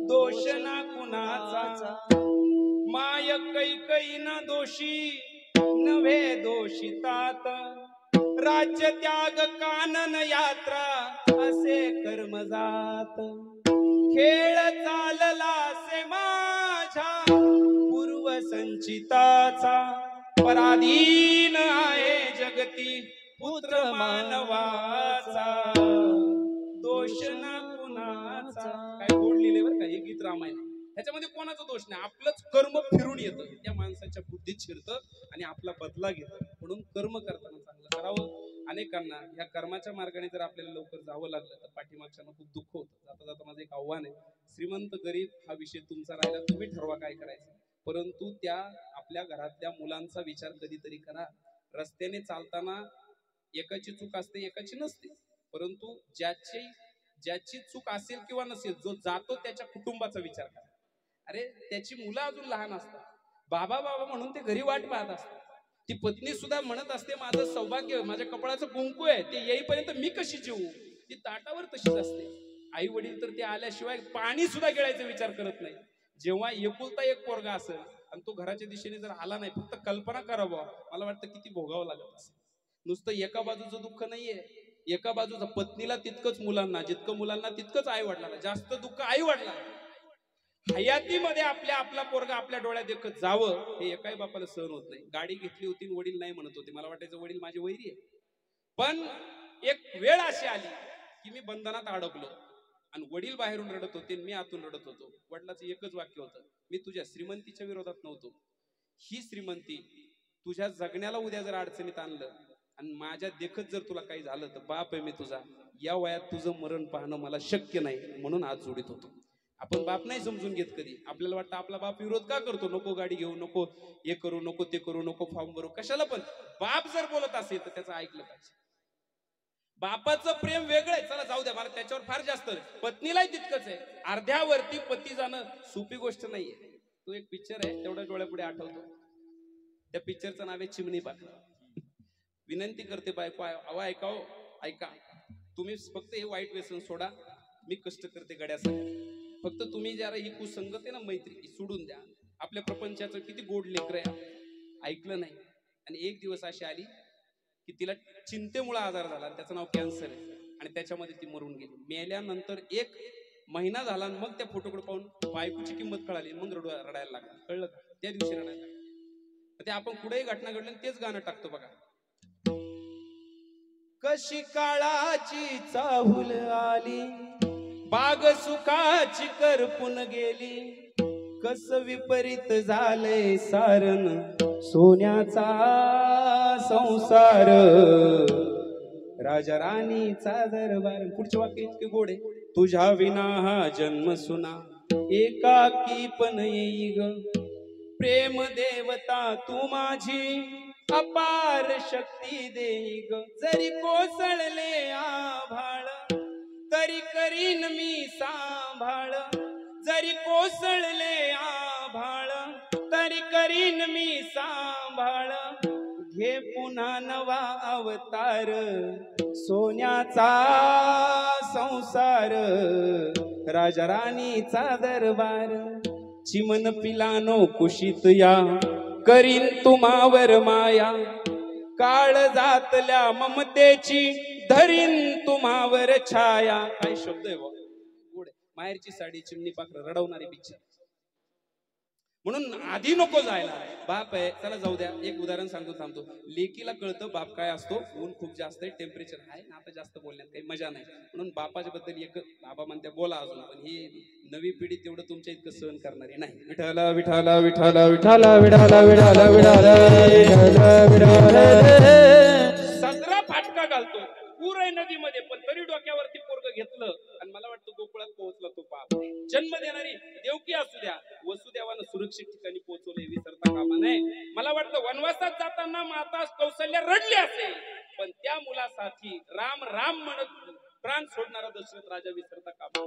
दोष ना कुणाचा माय काही ना दोषी नव्हे दोषितात. राज्य त्याग कानन यात्रा असे कर्म जात. खेळ चालला से माझ्या पूर्व संचिताचा पराधीन आहे जगती पुत्र मानवाचा. दोष ना कुणाचा. काय गोड लिहिले बरं का हे गीत रामायण. ह्याच्यामध्ये कोणाचा दोष नाही. आपलंच कर्म फिरून येतं त्या माणसाच्या बुद्धीत शिरतं आणि आपला बदला घेतं. म्हणून कर्म करताना चांगलं करावं. अनेकांना या कर्माच्या मार्गाने जर आपल्याला लवकर जावं लागलं तर पाठीमागच्यांना खूप दुःख होतं. जाता जाता माझं एक आव्हान आहे. श्रीमंत गरीब हा विषय तुमचा राहिला. तुम्ही ठरवा काय करायचं. परंतु त्या आपल्या घरातल्या मुलांचा विचार कधीतरी करा. रस्त्याने चालताना एकाची चूक असते एकाची नसते. परंतु ज्याची ज्याची चूक असेल किंवा नसेल, जो जातो त्याच्या कुटुंबाचा विचार करा. अरे त्याची मुलं अजून लहान असतात, बाबा बाबा म्हणून ते घरी वाट पाहत असतात. ती पत्नी सुद्धा म्हणत असते माझं सौभाग्य, माझ्या कपाळाचं कुंकू आहे, ते येईपर्यंत मी कशी जेवू. ती ताटावर तशीच असते. आई वडील तर ते आल्याशिवाय पाणी सुद्धा गिळायचा विचार करत नाही. जेव्हा एकुलता एक पोरगा असेल आणि तो घराच्या दिशेने जर आला नाही, फक्त कल्पना करावं, मला वाटतं किती भोगावं लागत असेल. नुसतं एका बाजूचं दुःख नाहीये, एका बाजूचं पत्नीला तितकंच मुलांना, जितकं मुलांना तितकंच आई वडिलांना, जास्त दुःख आई वडिलांना. हयातीमध्ये आपला पोरगा आपल्या डोळ्यात देखत जावं हे एकाही बापाला सहन होत नाही. गाडी घेतली होती, वडील नाही म्हणत होते, मला वाटायचं वडील माझे वैरी आहे. पण एक वेळ अशी आली की मी बंधनात अडकलो आणि वडील बाहेरून रडत होते, मी आतून रडत होतो. वडिलाचं एकच वाक्य होतं, मी तुझ्या श्रीमंतीच्या विरोधात नव्हतो, ही श्रीमंती तुझ्या जगण्याला उद्या जर अडचणीत आणलं आणि माझ्या देखत जर तुला काही झालं तर बाप आहे मी तुझा, या वयात तुझं मरण पाहणं मला शक्य नाही, म्हणून आज जोडीत होतो. आपण बाप नाही समजून घेत कधी. आपल्याला वाटतं आपला बाप विरोध का करतो, नको गाडी घेऊ, नको हे करू, नको ते करू, नको फॉर्म भरू, कशाला. पण बाप जर बोलत असेल तर त्याचं ऐकलं पाहिजे. बापाचं प्रेम वेगळं आहे, चला जाऊ द्या, मला त्याच्यावर फार जास्त. पत्नीलाही तितकंच आहे. अर्ध्यावरती पती जाणं सोपी गोष्ट नाहीये. तो एक पिक्चर आहे, तेवढ्या डोळ्यापुढे आठवतो. त्या पिक्चरचं नाव आहे चिमणी पाख. विनंती करते बायको, अहो ऐकाओ, ऐका, तुम्ही फक्त हे वाईट व्यसन सोडा, मी कष्ट करते गड्यासाठी. फक्त तुम्ही जरा ही कुसंगत आहे ना, मैत्री सोडून द्या. आपल्या प्रपंचाचं किती गोड लेकर आहे. ऐकलं नाही. आणि एक दिवस अशी आली की तिला चिंतेमुळे आजार झाला, त्याचं नाव कॅन्सर आहे, आणि त्याच्यामध्ये ती मरून गेली. मेल्यानंतर 1 महिना झाला, मग त्या फोटोकडे पाहून बायकोची किंमत कळाली, मग रडायला लागला. कळलं का? त्या दिवशी रडायला लागला. ते आपण कुठेही घटना घडली तेच गाणं टाकतो बघा. कशी काळाची चाहूल आली, बाग सुखाची करपून गेली, कस विपरीत झालंय सारण सोन्याचा संसार, राजा राणीचा दरबार. पुढचे वाक्य इतके गोड आहे. तुझ्या विना हा जन्म सुना, एकाकी पण येई ग, प्रेम देवता तू माझी, अपार शक्ती देई ग, जरी कोसळले आभाळ तरी करीन मी सांभाळ, जरी कोसळले आभाळ तरी करीन मी सांभाळ, घे पुन्हा नवा अवतार, सोन्याचा संसार, राजा राणीचा दरबार. चिमन पिलानो कुशीत या, करीन तुम्हावर माया, काळ जातल्या ममतेची, धरीन तुम्हावर छाया. काय शब्द आहे गोड. माहेरची साडी, चिमणी पाखरं, रडवणारी पिक्चर. म्हणून आधी नको जायला. बाप आहे, चला जाऊ द्या. एक उदाहरण सांगतो, थांबतो. लेकीला कळतं बाप काय असतो. ऊन खूप जास्त आहे, टेम्परेचर आहे, आता जास्त बोलण्यात काही मजा नाही, म्हणून बापाच्या बद्दल एक बाबा म्हणते बोला अजून, पण ही नवी पिढी तेवढं तुमच्या इतकं सहन करणारी नाही. विठाला विठाला विठाला विठाला विठाला विठाला विठाला विठाला 17 फाटका घालतो, पूर आहे नदीमध्ये, पण तरी डोक्यावरती पोरग घेतलं आणि मला वाटतं गोकुळात पोहोचला तो बाप. जन्म देणारी देवकी असू द्या, वसुदेवानं सुरक्षित ठिकाणी पोहोचवले, विसरता कामा नये. मला वाटतं वनवासात जाताना माता कौशल्या रडली असेल, पण त्या मुलासाठी राम राम म्हणत प्राण सोडणारा दशरथ राजा विसरता कामा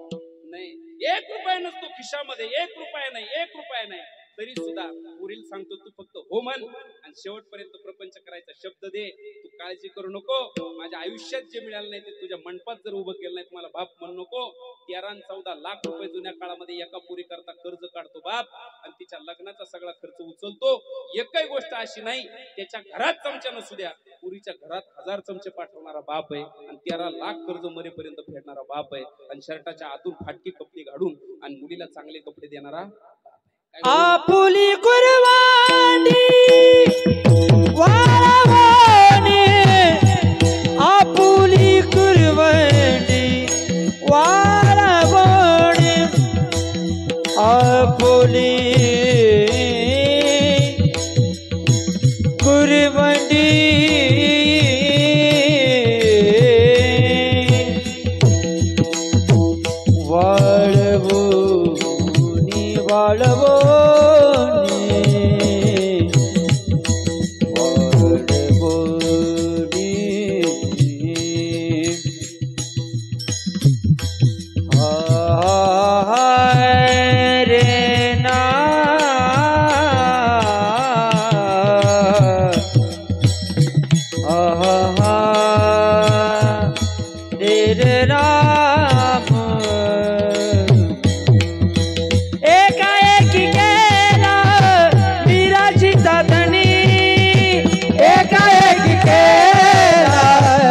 नाही. 1 रुपया नसतो खिशामध्ये, 1 रुपया नाही, 1 रुपया नाही, तरी सुद्धा पुरील सांगतो तू फक्त हो म्हण आणि शेवटपर्यंत प्रपंच करायचा शब्द दे. तू काळजी करू नको, माझ्या आयुष्यात जे मिळालं नाही ते तुझ्या मंडपात जर उभं केलं नाही मला बाप म्हणू नको. 13-14 लाख रुपये जुन्या काळामध्ये एका पुरी करता कर्ज काढतो बाप आणि तिच्या लग्नाचा सगळा खर्च उचलतो. एकही गोष्ट अशी नाही त्याच्या घरात चमचा नसू द्या, पुरीच्या घरात 1000 चमचे पाठवणारा बाप आहे आणि 13 लाख कर्ज मरेपर्यंत फेडणारा बाप आहे आणि शर्टाच्या आतून फाटकी कपडे घालून आणि मुलीला चांगले कपडे देणारा. आपुली कुर्बानी वाळवणे, आपुली कुर्बानी वाळवणे, आपुली कुर्बानी वाळवणी वाळवणी. रे राम एकाएकी केला वीराची चाचणी एकाएकी केला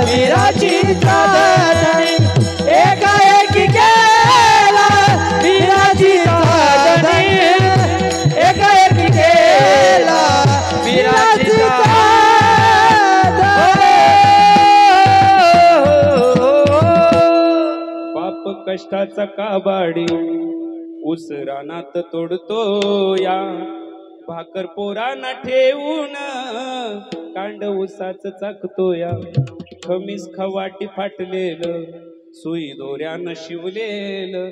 वीराची चाचणी एकाएकी केला वीराची चाचणी एकाएकी केला वीराची कष्टाचा काबाडी ऊस रानात तोडतो या भाकर पोरांना ठेवून कांड ऊसाच चाकतो या खमीस खवाटी फाटलेलं सुई दोऱ्यानं शिवलेलं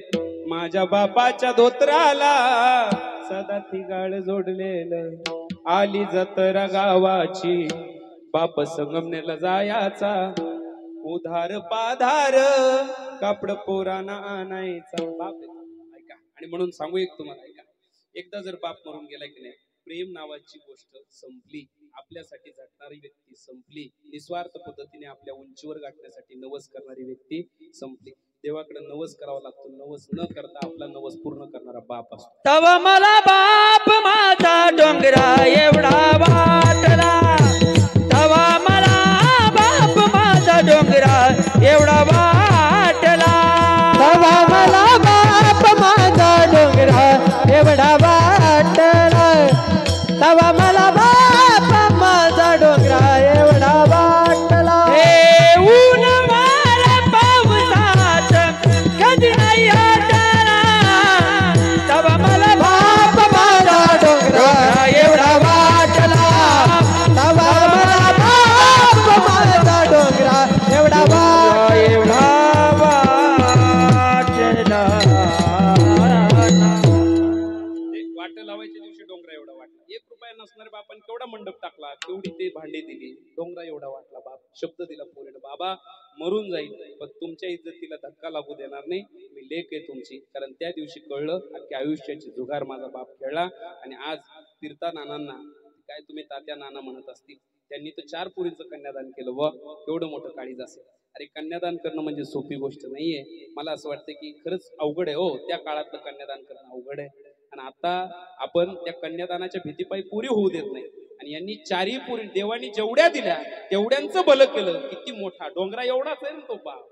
माझ्या बापाच्या धोत्राला सदा तिगाळ जोडलेलं आली जत्रा गावाची बाप संगमनेला जायाचा उधार पाधार कापड पोराना आणायचा बाप ऐका. आणि म्हणून सांगू एक तुम्हाला ऐका, एकदा जर बाप मरून गेला की नाही प्रेम नावाची गोष्ट संपली. आपल्यासाठी झटणारी व्यक्ती संपली. निस्वार्थ पद्धतीने आपल्या उंचीवर गाठण्यासाठी नवस करणारी व्यक्ती संपली. देवाकडे नवस करावा लागतो. नवस न करता आपला नवस पूर्ण करणारा बाप असतो. तव मला बाप माझा डोंगरा एवढा वाटला तवा मला बाप माझा डोंगरा एवढा वाटला तवा मला बाप माझा डोंगरा एवढा वाटला तवा मला बाप माझा डोंगरा एवढा वाटला हे ऊन वारा पावसात कधी नाही आटला तवा मला बाप माझा डोंगरा एवढा वाटला तवा मला बाप माझा डोंगरा एवढा वाटला वाट लावायच्या दिवशी डोंगरा एवढा वाटला. 1 रुपया नसणाऱ्या बापाने केवढा मंडप टाकला, केवढी ते भांडी दिली. डोंगरा एवढा वाटला. बाप शब्द दिला पोरीनं, बाबा मरून जाईल पण तुमच्या इज्जतीला धक्का लागू देणार नाही. मी लेक आहे तुमची. कारण त्या दिवशी कळलं अख्ख्या आयुष्याची जुगार माझा बाप खेळला. आणि आज फिरता नानांना काय तुम्ही तात्या नाना म्हणत असतील, त्यांनी तर 4 पोरींचं कन्यादान केलं. व एवढं मोठं काळीज असेल. अरे कन्यादान करणं म्हणजे सोपी गोष्ट नाहीये. मला असं वाटतं की खरंच अवघड आहे. हो त्या काळातलं कन्यादान करणं अवघड आहे. आणि आता आपण त्या कन्यादानाच्या भीतीपायी पुरी होऊ देत नाही. आणि यांनी 4ही पुरी देवानी जेवढ्या दिल्या तेवढ्यांचं भलं केलं. किती मोठा डोंगरा एवढाच आहे ना तो बाप.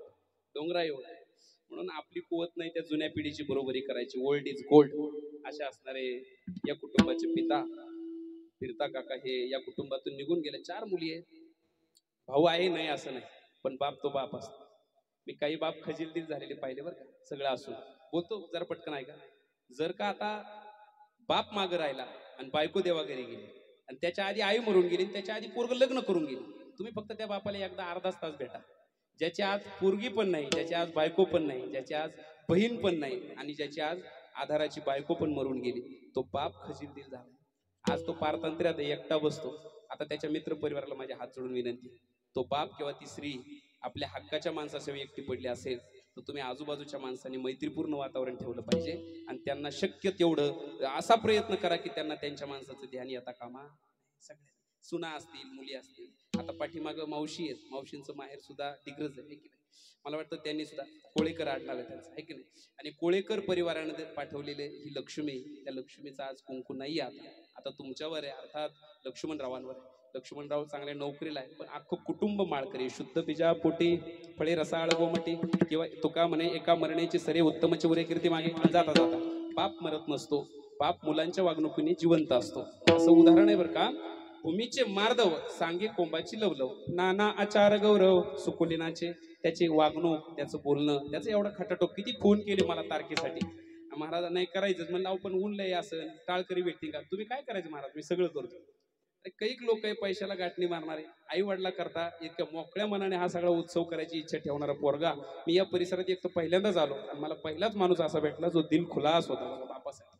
डोंगरा एवढा आहे. म्हणून आपली कुवत नाही त्या जुन्या पिढीची बरोबरी करायची. ओल्ड इज गोल्ड असे असणारे या कुटुंबाचे पिता फिरता काका हे या कुटुंबातून निघून गेले. 4 मुली आहेत. भाऊ आहे नाही असं नाही, पण बाप तो बाप असतो. मी काही बाप खजीलदिल झालेले पाहिले बरं का. सगळं असून बोलतो जरा पटकन ऐका. जर का आता बाप मागं राहिला आणि बायको देवाघरी गेली आणि त्याच्या आधी आई मरून गेली, त्याच्या आधी पोरग लग्न करून गेली, तुम्ही फक्त त्या बापाला एकदा अर्धाच तास भेटा. ज्याची आज पोरगी पण नाही, ज्याची आज बायको पण नाही, ज्याची आज बहीण पण नाही आणि ज्याची आज आधाराची बायको पण मरून गेली, तो बाप खजीलदिल झाला. आज तो पारतंत्र्यात एकटा बसतो. आता त्याच्या मित्र परिवाराला माझ्या हात जोडून विनंती, तो बाप किंवा ती स्त्री आपल्या हक्काच्या माणसाशिवाय एकटी पडली असेल तर तुम्ही आजूबाजूच्या माणसांनी मैत्रीपूर्ण वातावरण ठेवलं पाहिजे. आणि त्यांना शक्य तेवढं असा प्रयत्न करा की त्यांना त्यांच्या माणसाचं ध्यान येता कामा. सगळ्या सुना असतील, मुली असतील. आता पाठीमागं मावशी आहेत. मावशींचं माहेर सुद्धा दिग्रज आहे की नाही. मला वाटतं त्यांनी सुद्धा कोळेकर आडनाव आहे त्यांचं, आहे की नाही. आणि कोळेकर परिवाराने पाठवलेले ही लक्ष्मी, त्या लक्ष्मीचा आज कुंकू नाही आहे. आता तुमच्यावर आहे, अर्थात लक्ष्मणरावांवर आहे. लक्ष्मणराव चांगल्या नोकरीला आहे, पण अख्खं कुटुंब माळकरी. शुद्ध बीजा पोटी फळे रसाळ गोमटी, किंवा तुका म्हणे एका मरण्याची सरे उत्तमची उरे कीर्ती मागे. जाता जाता बाप मरत नसतो, बाप मुलांच्या वागणुकीने जिवंत असतो. असं उदाहरण आहे बरं का. भूमीचे मार्दव सांगे कोंबाची लवलव, नाना आचार गौरव सुकुलिनाचे. त्याचे वागणूक, त्याचं बोलणं, त्याचं एवढा खटाटोप. किती फोन केले मला तारखेसाठी. महाराज नाही करायचं म्हणलं, आपण ऊन लय असं टाळकरी भेटते का. तुम्ही काय करायचं महाराज, मी सगळं करतो. कैक लोक आहे पैशाला गाठणी मारणारे. आई वडिला करता इतक्या मोकळ्या मनाने हा सगळा उत्सव करायची इच्छा ठेवणारा पोरगा. मी या परिसरात एक तर पहिल्यांदाच आलो आणि मला पहिलाच माणूस असा भेटला जो दिल खुलास होता बापासाठी.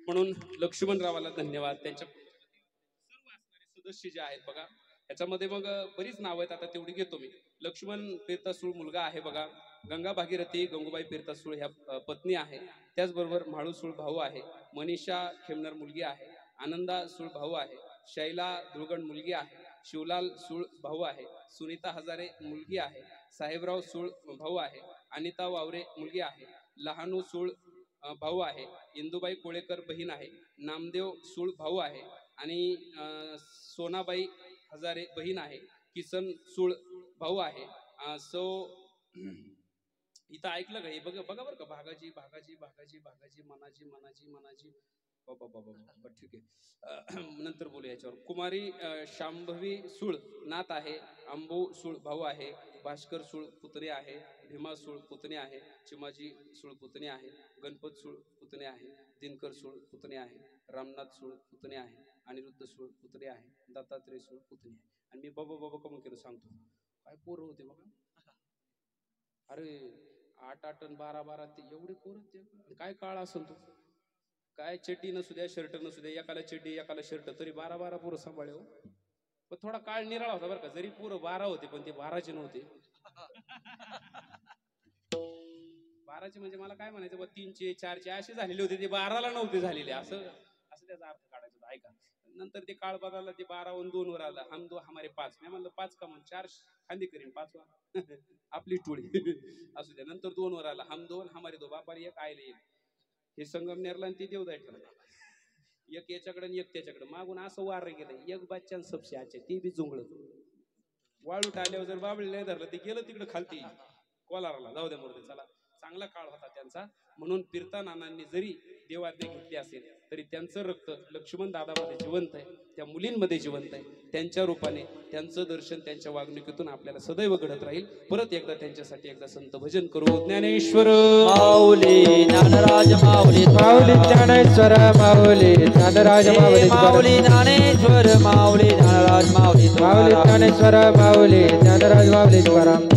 म्हणून लक्ष्मणरावाला धन्यवाद. त्यांच्या सर्व असणारे सदस्य जे आहेत बघा, याच्यामध्ये मग बरीच नावं आहेत. आता तेवढी घेतो मी. लक्ष्मण पेरतासूळ मुलगा आहे बघा. गंगा भागीरथी गंगूबाई पेरतासूळ ह्या पत्नी आहे. त्याचबरोबर म्हाळू सूळ भाऊ आहे. मनीषा खेमनर मुलगी आहे. आनंदा सूळ भाऊ आहे. शैला धुळगण मुलगी आहे. शिवलाल सूळ भाऊ आहे. सुनीता हजारे मुलगी आहे, साहेबराव सूळ भाऊ आहे, अनिता वावरे मुलगी आहे, लहानू सूळ भाऊ आहे, इंदुबाई कोळेकर बहीण आहे, नामदेव सूळ भाऊ आहे आणि सोनाबाई हजारे बहीण आहे, किसन सूळ भाऊ आहे. सो इथं ऐकलं का हे बघा बघा बरं का, भागाजी भागाजी भागाजी भागाजी मनाजी मनाजी मनाजी बाबा बाबा बाबा ठीक आहे. नंतर बोलू याच्यावर. कुमारी शांभवी सूळ नात आहे, अंबू सूळ भाऊ आहे, भास्कर सूळ पुतणे आहे, भीमा सूळ पुतणे आहे, चिमाजी सूळ पुतणे आहे, गणपत सूळ पुतणे आहे, दिनकर सूळ पुतणे आहे, रामनाथ सूळ पुतणे आहे, अनिरुद्ध सूळ पुतणे आहे, दत्तात्रय सूळ पुतणे आहे. आणि मी बाबा बाबा कमून केलं सांगतो, काय पोरं होते बघा. अरे 8-8 आणि 12-12 ते एवढे पोरं, काय काळ असेल तो. काय चड्डी नसू द्या शर्ट नसू द्या, एकाला चड्डी एकाला शर्ट, तरी 12-12 पोरं सांभाळे हो. पण थोडा काळ निराळा होता बरं का, जरी पोरं 12 होते पण ते 12चे नव्हते. 12चे म्हणजे मला काय म्हणायचं बा, 3चे 4चे असे झालेले होते, ते 12ला नव्हते झालेले, असं त्याचा अर्थ काढायचा होता. ऐका, नंतर ते काळ बदलला, ते 12 2 वर आला, हम दो हमारे 5. मी म्हणलं 5 का म्हण, 4 खांदी करीन, 5वा आपली टोळी असू द्या. नंतर 2 वर आला, हम 2 हमारे 2, बापारी एक आयले एक. हे संगमनेरला आणि ते देवदाय ठरलं, एक याच्याकडे आणि एक त्याच्याकडे, मागून असं वार गेलं, एक बच्चान सबसे आचे ते बी जुंगळ. वाळूट आल्यावर जर बाबळी नाही धरलं, ते गेलं तिकडे खालती कोलाराला. जाऊ द्या मोरते, चला. चांगला काळ होता त्यांचा, म्हणून फिरता नानांनी जरी देवाज्ञा घेतली असेल तरी त्यांचं रक्त लक्ष्मण दादामध्ये जिवंत आहे, त्या मुलींमध्ये जिवंत आहे. त्यांच्या रूपाने त्यांचं दर्शन त्यांच्या वागणुकीतून आपल्याला सदैव घडत राहील. परत एकदा त्यांच्यासाठी एकदा संत भजन करू. ज्ञानेश्वर माऊली ज्ञानराज माऊली, माऊली ज्ञानेश्वर माऊली ज्ञानराज माऊली, माऊली ज्ञानेश्वर माऊली ज्ञानराज माऊली, माऊली ज्ञानेश्वर माऊली ज्ञानराज माऊली तुकाराम.